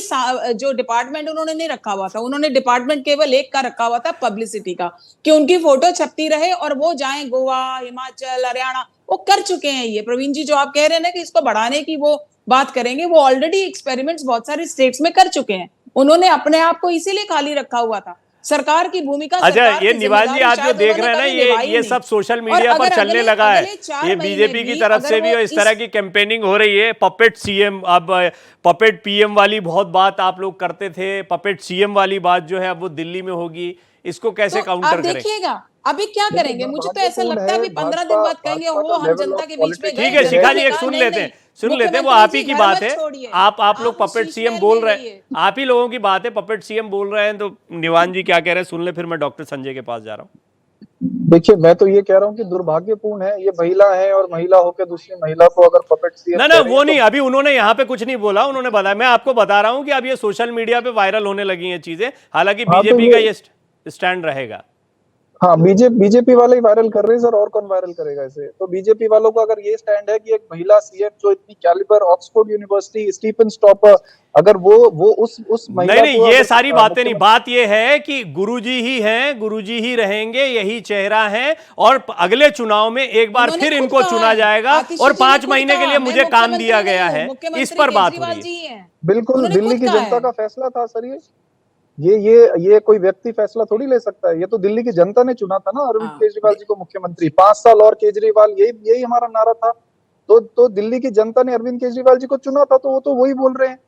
जो डिपार्टमेंट उन्होंने नहीं रखा हुआ था। उन्होंने डिपार्टमेंट केवल एक का रखा हुआ था, पब्लिसिटी का, कि उनकी फोटो छपती रहे और वो जाए गोवा, हिमाचल, हरियाणा, वो कर चुके हैं। ये प्रवीण जी जो आप कह रहे हैं ना कि इसको बढ़ाने की वो बात करेंगे, वो ऑलरेडी एक्सपेरिमेंट्स बहुत सारी स्टेट्स में कर चुके हैं। उन्होंने अपने आप को इसीलिए खाली रखा हुआ था। सरकार की भूमिका, अच्छा, सरकार ये की निवास जी, जिम्मेदारी आप जो शायद देख उन्होंने रहे हैं ना, कभी निभाई ये नहीं। सब सोशल और मीडिया पर अगर चलने लगा है। अगले 4 ये महीने बीजेपी की भी तरफ अगर से भी वो और इस तरह की कैंपेनिंग हो रही है। पपेट सीएम, अब पपेट पीएम वाली बहुत बात आप लोग करते थे, पपेट सीएम वाली बात जो है अब वो दिल्ली में होगी, इसको कैसे तो काउंटर आप करें? देखिएगा अभी क्या देखिए, करेंगे। मुझे तो ऐसा दुर्भाग्यपूर्ण लगता है अभी 15 दिन बाद कहेंगे भाजपा हो का हम लेवल जनता ऑफ के बीच में पॉलिटिक्स गए, ठीक है, शिखा जनता जी ने एक कहा, सुन नहीं, लेते नहीं, हैं, सुन लेते हैं, वो मुख्यमंत्री आप ही जी की घर बात मत है। छोड़िए, आप लोग आप उस पपेट शीश सीएम महल बोल में रहे रहिए। हैं, आप ही लोगों की बात है, पपेट सीएम बोल रहे हैं। तो निवान जी क्या कह रहे हैं सुन ले, फिर मैं डॉक्टर संजय के पास जा रहा हूँ। देखिए, मैं तो ये कह रहा हूँ कि दुर्भाग्यपूर्ण है, ये महिला है और महिला होकर दूसरी महिला को अगर पपेट सीएम ना कह ना, रही वो है नहीं, तो अभी उन्होंने यहाँ पे कुछ नहीं बोला, उन्होंने बताया, मैं आपको बता रहा हूँ कि अब ये सोशल मीडिया पे वायरल होने लगी हैं चीजें। हालांकि हाँ, तो बीजेपी का ये स्टैंड रहेगा। हाँ, बीजेपी वाले ही वायरल कर रहे हैं सर, और कौन वायरल करेगा इसे। तो बीजेपी वालों का अगर ये स्टैंड है कि एक महिला सीएम जो इतनी calibre, Oxford University Stephen topper, अगर वो उस महिला नहीं नहीं, को ये अगर सारी बातें नहीं, मुख्यमंत्री, बात ये है कि गुरुजी ही हैं, गुरुजी ही रहेंगे, यही चेहरा है, और अगले चुनाव में एक बार उन्होंने फिर खुद इनको कहा चुना है, जाएगा आतिशी और जी ने 5 खुद महीने के कहा, लिए मैं मुझे काम मुख्यमंत्री दिया नहीं गया हूं, है। इस मुख्यमंत्री पर बात हो केजरीवाल रही है। जी ही हैं। बिल्कुल उन्होंने दिल्ली खुद की कहा जनता है। का फैसला था सर ये कोई व्यक्ति फैसला थोड़ी ले सकता है। ये तो दिल्ली की जनता ने चुना था ना अरविंद हाँ, केजरीवाल जी को मुख्यमंत्री। 5 साल और केजरीवाल, यही हमारा नारा था। तो दिल्ली की जनता ने अरविंद केजरीवाल जी को चुना था, तो वो तो वही बोल रहे हैं।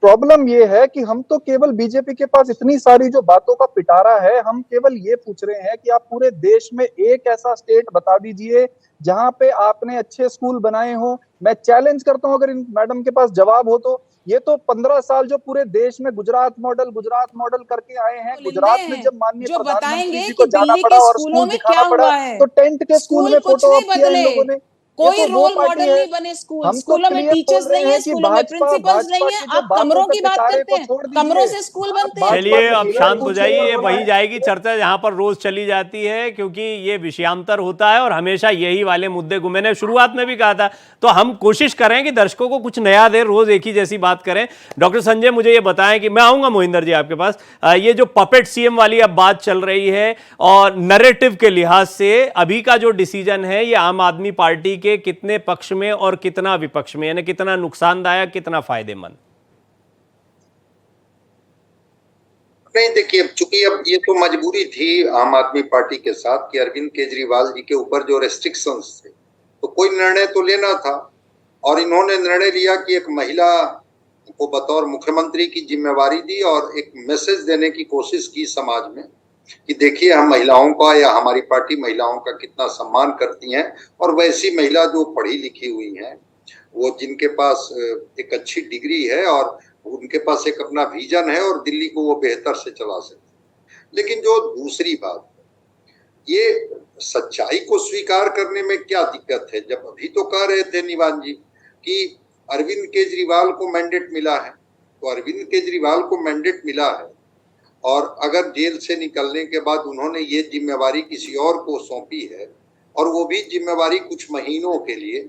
प्रॉब्लम ये है कि हम तो केवल बीजेपी के पास इतनी सारी जो बातों का पिटारा है, हम केवल ये पूछ रहे हैं कि आप पूरे देश में एक ऐसा स्टेट बता दीजिए जहां पे आपने अच्छे स्कूल बनाए हो। मैं चैलेंज करता हूं, अगर इन मैडम के पास जवाब हो तो। ये तो 15 साल जो पूरे देश में गुजरात मॉडल करके आए हैं। बोलिंदे गुजरात में हैं जब माननीय जो प्रधानमंत्री बताएंगे जी कि को जाना दिल्ली पड़ा के और स्कूलों स्कूल में दिखाना क्या पड़ा, हुआ है। तो टेंट के स्कूल में स्कूल कुछ फोटो नहीं ऑप किया इन बदले, लोगों ने। ये कोई तो वो रोल पार्टी मॉडल है। नहीं बने। स्कूल हम तो स्कूलों में क्लियर बोल टीचर्स रहे नहीं है, हैं कि स्कूलों में प्रिंसिपल्स नहीं है। भाजपा के जो आप बातों कमरों के की बात पिटारे करते को हैं, छोड़ कमरों दीजिए। से स्कूल आप बनते हैं। भाजपा चलिए, से अब लीडर शांत हो पूछिए जाइए, और ये बोला वही है जाएगी चर्चा जहां पर रोज चली जाती है, क्योंकि ये विषयांतर होता है और हमेशा यही वाले मुद्दे को मैंने शुरुआत में भी कहा था। तो हम कोशिश करें कि दर्शकों को कुछ नया दें, रोज एक ही जैसी बात करें। डॉक्टर संजय, मुझे ये बताएं कि मैं आऊंगा मोहिंदर जी आपके पास, ये जो पपेट सीएम वाली अब बात चल रही है और नैरेटिव के लिहाज से अभी का जो डिसीजन है, ये आम आदमी पार्टी के कितने पक्ष में और कितना विपक्ष में, यानी कितना नुकसानदायक, कितना फायदेमंद? नहीं, देखिए, चूंकि अब ये तो मजबूरी थी आम आदमी पार्टी के साथ कि अरविंद केजरीवाल जी के ऊपर जो रेस्ट्रिक्शंस थे, तो कोई निर्णय तो लेना था। और इन्होंने निर्णय लिया कि एक महिला को बतौर मुख्यमंत्री की जिम्मेवारी दी और एक मैसेज देने की कोशिश की समाज में कि देखिए हम महिलाओं का या हमारी पार्टी महिलाओं का कितना सम्मान करती हैं। और वैसी महिला जो पढ़ी लिखी हुई हैं, वो जिनके पास एक अच्छी डिग्री है और उनके पास एक अपना विजन है और दिल्ली को वो बेहतर से चला सकते। लेकिन जो दूसरी बात, ये सच्चाई को स्वीकार करने में क्या दिक्कत है? जब अभी तो कह रहे थे निवान जी कि अरविंद केजरीवाल को मैंडेट मिला है, तो अरविंद केजरीवाल को मैंडेट मिला है और अगर जेल से निकलने के बाद उन्होंने ये जिम्मेवारी किसी और को सौंपी है और वो भी जिम्मेवारी कुछ महीनों के लिए,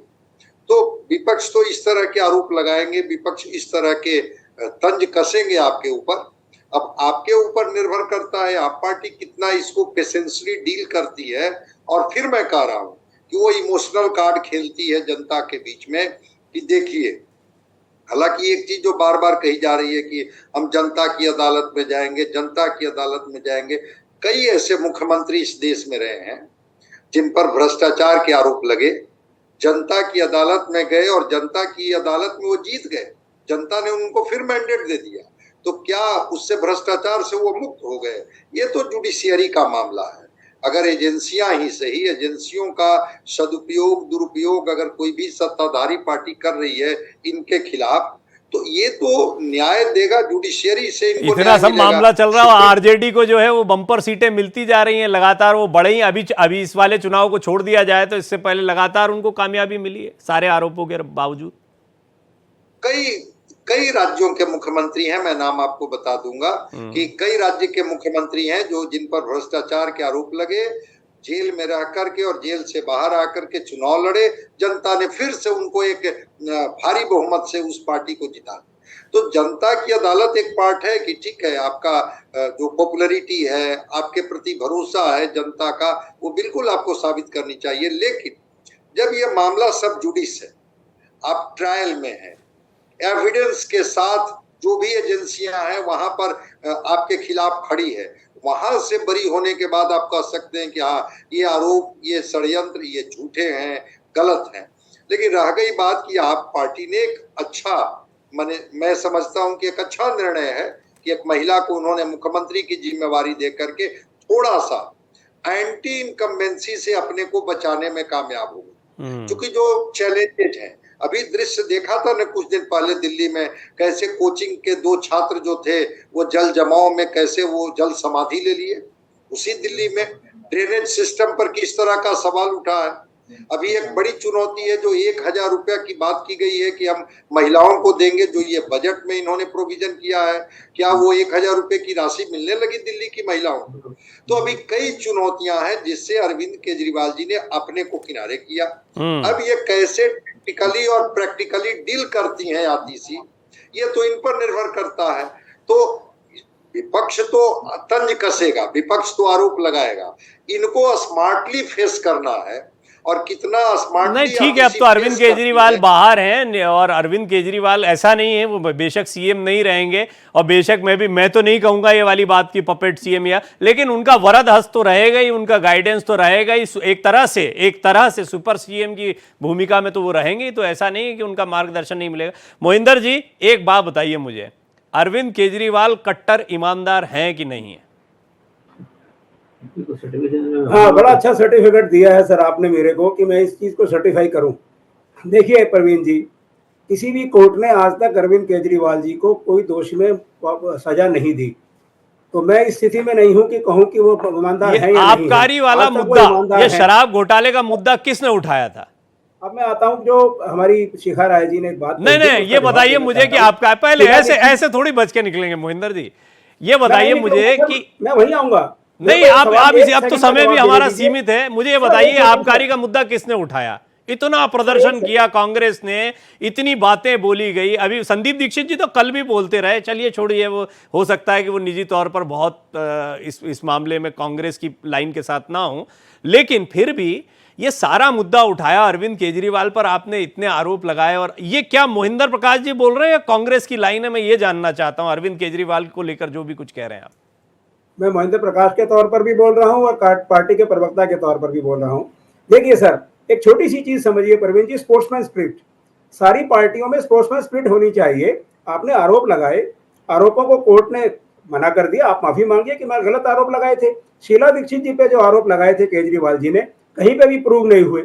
तो विपक्ष तो इस तरह के आरोप लगाएंगे, विपक्ष इस तरह के तंज कसेंगे आपके ऊपर। अब आपके ऊपर निर्भर करता है आप पार्टी कितना इसको पेशेंसली डील करती है। और फिर मैं कह रहा हूं कि वो इमोशनल कार्ड खेलती है जनता के बीच में कि देखिए, हालांकि एक चीज जो बार बार कही जा रही है कि हम जनता की अदालत में जाएंगे, जनता की अदालत में जाएंगे। कई ऐसे मुख्यमंत्री इस देश में रहे हैं जिन पर भ्रष्टाचार के आरोप लगे, जनता की अदालत में गए और जनता की अदालत में वो जीत गए। जनता ने उनको फिर मैंडेट दे दिया, तो क्या उससे भ्रष्टाचार से वो मुक्त हो गए? ये तो जुडिशियरी का मामला है। अगर एजेंसियां ही सही, एजेंसियों का सदुपयोग दुरुपयोग अगर कोई भी सत्ताधारी पार्टी कर रही है इनके खिलाफ, तो ये तो न्याय देगा जुडिशियरी से, इनको इतना न्याय सब मिलेगा। मामला चल रहा है, आरजेडी को जो है वो बम्पर सीटें मिलती जा रही हैं लगातार, वो बढ़े ही। अभी इस वाले चुनाव को छोड़ दिया जाए तो इससे पहले लगातार उनको कामयाबी मिली है सारे आरोपों के बावजूद। कई राज्यों के मुख्यमंत्री हैं, मैं नाम आपको बता दूंगा कि कई राज्य के मुख्यमंत्री हैं जो जिन पर भ्रष्टाचार के आरोप लगे, जेल में रह करके और जेल से बाहर आकर के चुनाव लड़े, जनता ने फिर से उनको एक भारी बहुमत से उस पार्टी को जिता। तो जनता की अदालत एक पार्ट है कि ठीक है, आपका जो पॉपुलैरिटी है, आपके प्रति भरोसा है जनता का, वो बिल्कुल आपको साबित करनी चाहिए। लेकिन जब ये मामला सब जुडिस है, आप ट्रायल में है, एविडेंस के साथ जो भी एजेंसियां हैं वहां पर आपके खिलाफ खड़ी है, वहां से बरी होने के बाद आप कह सकते हैं कि हाँ, ये आरोप, ये षड्यंत्र, ये झूठे हैं, गलत हैं। लेकिन रह गई बात कि आप पार्टी ने एक अच्छा, मैं समझता हूं कि एक अच्छा निर्णय है कि एक महिला को उन्होंने मुख्यमंत्री की जिम्मेवारी दे करके थोड़ा सा एंटी इनकम्बेंसी से अपने को बचाने में कामयाब हो गए। क्योंकि जो चैलेंजेज हैं, अभी दृश्य देखा था ने कुछ दिन पहले दिल्ली में, कैसे कोचिंग के 2 छात्र जो थे वो जल जमाव में कैसे वो जल समाधि ले लिए। उसी दिल्ली में ड्रेनेज सिस्टम पर किस तरह का सवाल उठा है। अभी एक बड़ी चुनौती है जो 1000 रुपया की बात की गई है कि हम महिलाओं को देंगे, जो ये बजट में इन्होंने प्रोविजन किया है, क्या वो 1000 रुपये की राशि मिलने लगी दिल्ली की महिलाओं को? तो अभी कई चुनौतियां हैं जिससे अरविंद केजरीवाल जी ने अपने को किनारे किया। अब ये कैसे टेक्निकली और प्रैक्टिकली डील करती हैं आतिशी, ये तो इन पर निर्भर करता है। तो विपक्ष तो तंज कसेगा, विपक्ष तो आरोप लगाएगा, इनको स्मार्टली फेस करना है। और कितना स्मार्टली नहीं, ठीक है, अब तो अरविंद केजरीवाल बाहर हैं और अरविंद केजरीवाल ऐसा नहीं है, वो बेशक सीएम नहीं रहेंगे और बेशक मैं तो नहीं कहूंगा ये वाली बात की पपेट सीएम या, लेकिन उनका वरद हस्त तो रहेगा ही, उनका गाइडेंस तो रहेगा ही। एक तरह से सुपर सीएम की भूमिका में तो वो रहेंगे ही, तो ऐसा नहीं है कि उनका मार्गदर्शन नहीं मिलेगा। मोहिंदर जी, एक बात बताइए मुझे, अरविंद केजरीवाल कट्टर ईमानदार हैं कि नहीं है? हाँ, बड़ा अच्छा सर्टिफिकेट दिया है सर आपने मेरे को कि मैं इस चीज को सर्टिफाई करूं। देखिए प्रवीण जी, किसी भी कोर्ट ने आज तक अरविंद केजरीवाल जी को कोई दोष में सजा नहीं दी, तो मैं इस स्थिति में नहीं हूं कि कहूं कि वो ईमानदार है या नहीं। आबकारी वाला मुद्दा, ये शराब घोटाले का मुद्दा किसने उठाया था? अब मैं आता हूं, जो हमारी शिखा राय जी ने एक बात नहीं, ये बताइए मुझे कि आपका, पहले ऐसे थोड़ी बच के निकलेंगे मोहिंदर जी, ये बताइए मुझे कि मैं वहीं आऊंगा। नहीं, अब तो समय भी हमारा सीमित है। मुझे ये बताइए, आबकारी का मुद्दा किसने उठाया? इतना प्रदर्शन किया कांग्रेस ने, इतनी बातें बोली गई। अभी संदीप दीक्षित जी तो कल भी बोलते रहे, चलिए छोड़िए, वो हो सकता है कि वो निजी तौर पर बहुत इस मामले में कांग्रेस की लाइन के साथ ना हो, लेकिन फिर भी ये सारा मुद्दा उठाया अरविंद केजरीवाल पर, आपने इतने आरोप लगाए। और ये क्या मोहिंदर प्रकाश जी बोल रहे हैं या कांग्रेस की लाइन है? मैं ये जानना चाहता हूं अरविंद केजरीवाल को लेकर जो भी कुछ कह रहे हैं आप। मैं महेंद्र प्रकाश के तौर पर भी बोल रहा हूं और पार्टी के प्रवक्ता के तौर पर भी बोल रहा हूं। देखिए सर, एक छोटी सी चीज समझिए प्रवीण जी, स्पोर्ट्समैन स्पिरिट, सारी पार्टियों में स्पोर्ट्समैन स्पिरिट होनी चाहिए। आपने आरोप लगाए, आरोपों को कोर्ट ने मना कर दिया, आप माफी मांगिए कि मैं गलत आरोप लगाए थे। शीला दीक्षित जी पे जो आरोप लगाए थे केजरीवाल जी ने, कहीं पे भी प्रूव नहीं हुए।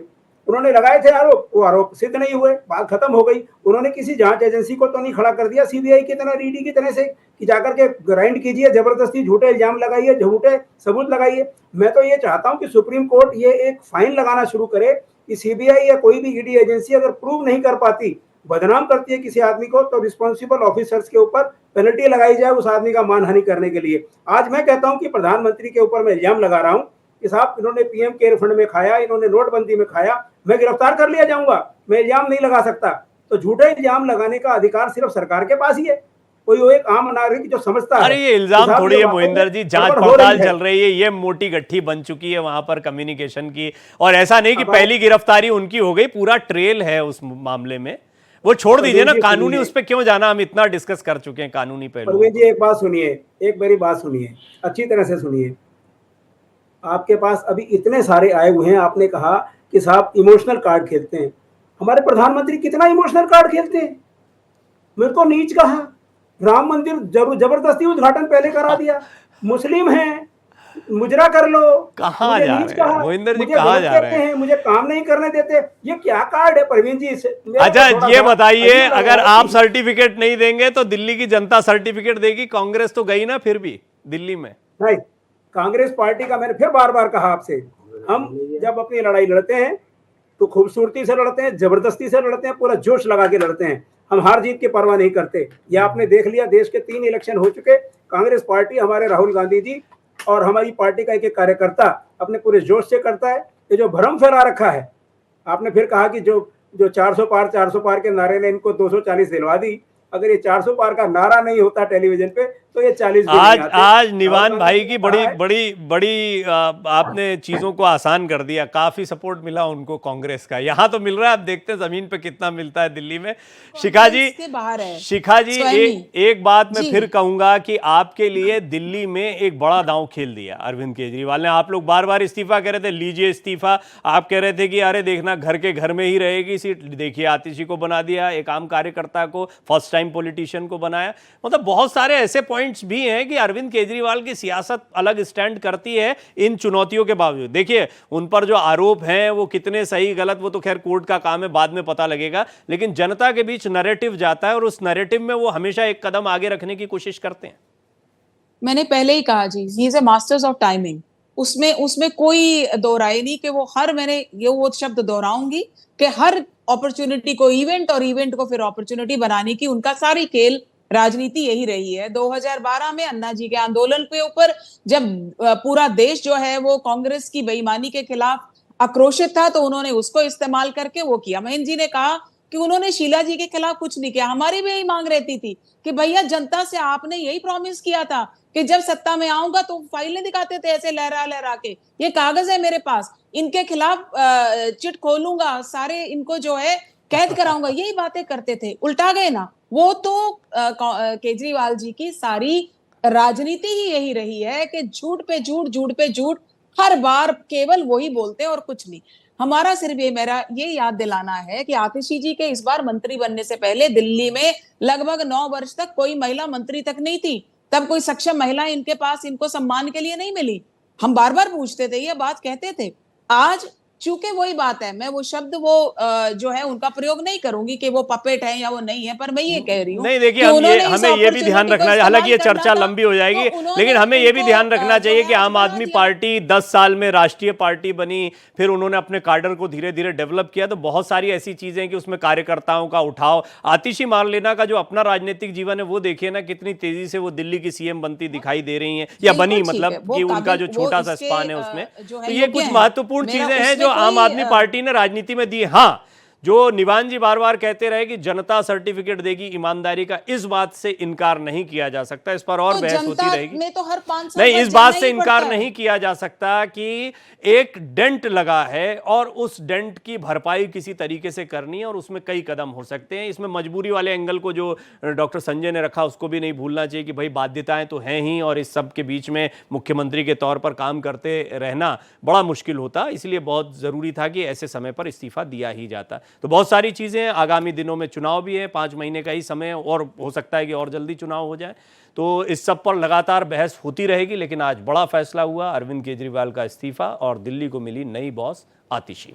उन्होंने लगाए थे आरोप, वो आरोप सिद्ध नहीं हुए, बात खत्म हो गई। उन्होंने किसी जांच एजेंसी को तो नहीं खड़ा कर दिया सीबीआई की तरह, ईडी की तरह से, कि जाकर के ग्राइंड कीजिए, जबरदस्ती झूठे इल्जाम लगाइए, झूठे सबूत लगाइए। मैं तो ये चाहता हूं कि सुप्रीम कोर्ट ये एक फाइन लगाना शुरू करे कि सीबीआई या कोई भी ईडी एजेंसी अगर प्रूव नहीं कर पाती, बदनाम करती है किसी आदमी को, तो रिस्पॉन्सिबल ऑफिसर्स के ऊपर पेनल्टी लगाई जाए उस आदमी का मानहानि करने के लिए। आज मैं कहता हूं कि प्रधानमंत्री के ऊपर मैं इल्जाम लगा रहा हूं कि साहब इन्होंने पीएम केयर फंड में खाया, इन्होंने नोटबंदी में खाया, मैं गिरफ्तार कर लिया जाऊंगा, मैं इल्जाम नहीं लगा सकता। तो झूठे इल्जाम लगाने का अधिकार सिर्फ सरकार के पास ही है। कोई वो एक आम नागरिक जो समझता है, अरे ये इल्जाम थोड़ी है मोहिंदर जी, जांच पड़ताल चल रही है, ये मोटी गट्ठी बन चुकी है वहां पर कम्युनिकेशन की। और ऐसा नहीं कि पहली गिरफ्तारी उनकी हो गई, पूरा ट्रेल है उस मामले में। वो छोड़ दीजिए ना, कानूनी उस पर क्यों जाना, हम इतना डिस्कस कर चुके हैं कानूनी पहलू। जी एक बात सुनिए, एक मेरी बात सुनिए, अच्छी तरह से सुनिए। आपके पास अभी इतने सारे आए हुए हैं, आपने कहा कि साहब इमोशनल कार्ड खेलते हैं। हमारे प्रधानमंत्री कितना इमोशनल कार्ड खेलते हैं? मेरे को नीच कहा, राम मंदिर जबरदस्ती उद्घाटन पहले करा दिया, मुस्लिम हैं मुजरा कर लो, कहाँ मुझे जा नीच रहे हैं कहा, मोहिंदर जी, मुझे कहाँ गलत जा कहते रहे हैं? हैं, मुझे काम नहीं करने देते। ये क्या कार्ड है परवीन जी? मेरा अच्छा तो थोड़ा ये सा बताइए, अजीब लग अगर रहा है आप कि- सर्टिफिकेट नहीं देंगे तो दिल्ली की जनता सर्टिफिकेट देगी। कांग्रेस तो गई ना फिर भी दिल्ली में। नहीं, कांग्रेस पार्टी का मैंने फिर बार बार कहा आपसे, हम जब अपनी लड़ाई लड़ते हैं तो खूबसूरती से लड़ते हैं, जबरदस्ती से लड़ते हैं, पूरा जोश लगा के लड़ते हैं। हम हार जीत की परवाह नहीं करते। ये आपने देख लिया, देश के 3 इलेक्शन हो चुके, कांग्रेस पार्टी, हमारे राहुल गांधी जी और हमारी पार्टी का एक एक कार्यकर्ता अपने पूरे जोश से करता है। ये जो भ्रम फैला रखा है, आपने फिर कहा कि जो जो 400 पार के नारे ने इनको 240 दिलवा दी। अगर ये 400 पार का नारा नहीं होता टेलीविजन पे तो ये 40 भी नहीं आज आते। आज निवान राहुल भाई गांधी की ने कहा है- बड़ी आपने चीजों को आसान कर दिया। काफी सपोर्ट मिला उनको कांग्रेस का, यहाँ तो मिल रहा है। आप देखते हैं जमीन पे कितना मिलता है दिल्ली में। शिखा जी, कांग्रेस के बाहर है शिखा जी, स्वयं ही। एक बात मैं जी। फिर कहूंगा कि आपके लिए दिल्ली में एक बड़ा दांव खेल दिया अरविंद केजरीवाल ने। आप लोग बार बार इस्तीफा कह रहे थे, लीजिए इस्तीफा। आप कह रहे थे कि अरे देखना घर के घर में ही रहेगी सीट। देखिए आतिशी को बना दिया, एक आम कार्यकर्ता को, फर्स्ट टाइम पॉलिटिशियन को बनाया। मतलब बहुत सारे ऐसे पॉइंट्स भी हैं कि अरविंद केजरीवाल की सियासत अलग स्टैंड करती है इन चुनौतियों के बावजूद। देखिए उन पर जो आरोप हैं वो कितने सही गलत, वो तो खैर कोर्ट का काम है, बाद में पता लगेगा। लेकिन जनता के बीच नैरेटिव जाता है और उस नैरेटिव में वो हमेशा एक कदम आगे रखने की कोशिश करते हैं। मैंने पहले ही कहा जी, he is a masters of timing. उसमें उसमें कोई दो राय नहीं कि वो हर, मैंने ये वो शब्द दोहराऊंगी कि हर अपॉर्चुनिटी को इवेंट और इवेंट को फिर अपॉर्चुनिटी बनाने की उनका सारी खेल राजनीति यही रही है। 2012 में अन्ना जी के आंदोलन के ऊपर जब पूरा देश जो है वो कांग्रेस की बेईमानी के खिलाफ आक्रोशित था, तो उन्होंने उसको इस्तेमाल करके वो किया। महेंद्र जी ने कहा कि उन्होंने शीला जी के खिलाफ कुछ नहीं किया। हमारी भी यही मांग रहती थी कि भैया जनता से आपने यही प्रॉमिस किया था कि जब सत्ता में आऊंगा तो फाइलें दिखाते थे ऐसे लहरा लहरा के, ये कागज है मेरे पास, इनके खिलाफ चिट खोलूंगा, सारे इनको जो है कैद कराऊंगा, यही बातें करते थे। उल्टा गए ना। वो तो केजरीवाल जी की सारी राजनीति ही यही रही है कि झूठ पे झूठ, झूठ पे झूठ, हर बार केवल वही बोलते हैं और कुछ नहीं। हमारा सिर्फ ये, मेरा ये याद दिलाना है कि आतिशी जी के इस बार मंत्री बनने से पहले दिल्ली में लगभग 9 वर्ष तक कोई महिला मंत्री तक नहीं थी। तब कोई सक्षम महिला इनके पास इनको सम्मान के लिए नहीं मिली। हम बार बार पूछते थे, ये बात कहते थे। आज चूंकि वही बात है, मैं वो शब्द वो जो है उनका प्रयोग नहीं करूंगी कि वो पपेट है या वो नहीं है, पर मैं ये कह रही हूँ नहीं देखिए, कि उन्होंने इस हमें ये भी ध्यान opportunity को रखना है, हालांकि ये इस्तेमाल चर्चा करना था, लंबी हो जाएगी, तो उन्होंने लेकिन हमें ये भी उनको, ध्यान रखना जो चाहिए है कि आम बना आदमी दिया। पार्टी 10 साल में राष्ट्रीय पार्टी बनी, फिर उन्होंने अपने कार्डर को धीरे धीरे डेवलप किया। तो बहुत सारी ऐसी चीजें हैं कि उसमें कार्यकर्ताओं का उठाव। आतिशी मारलेना का जो अपना राजनीतिक जीवन है वो देखिए ना, कितनी तेजी से वो दिल्ली की सीएम बनती दिखाई दे रही हैं, या बिल्कुल बनी, ठीक मतलब है, वो कि उनका काबिल- जो वो छोटा सा इसके, स्पान है उसमें। जो है तो ये योग्य कुछ हैं। महत्वपूर्ण मेरा चीजें हैं उसमें जो आम कोई, आदमी पार्टी ने राजनीति में दी। हाँ, जो निवान जी बार बार कहते रहे कि जनता सर्टिफिकेट देगी ईमानदारी का, इस बात से इनकार नहीं किया जा सकता। इस पर और तो बहस होती जनता रहेगी। में तो हर 5 साल नहीं, बाद इस बात जाना से ही इनकार पड़ता है। नहीं किया जा सकता कि एक डेंट लगा है और उस डेंट की भरपाई किसी तरीके से करनी है और उसमें कई कदम हो सकते हैं। इसमें मजबूरी वाले एंगल को जो डॉक्टर संजय ने रखा उसको भी नहीं भूलना चाहिए कि भाई बाध्यताएं तो हैं ही, और इस सब के बीच में मुख्यमंत्री के तौर पर काम करते रहना बड़ा मुश्किल होता। इसलिए बहुत ज़रूरी था कि ऐसे समय पर इस्तीफा दिया ही जाता। तो बहुत सारी चीज़ें, आगामी दिनों में चुनाव भी है, 5 महीने का ही समय, और हो सकता है कि और जल्दी चुनाव हो जाए। तो इस सब पर लगातार बहस होती रहेगी। लेकिन आज बड़ा फैसला हुआ, अरविंद केजरीवाल का इस्तीफा और दिल्ली को मिली नई बॉस आतिशी।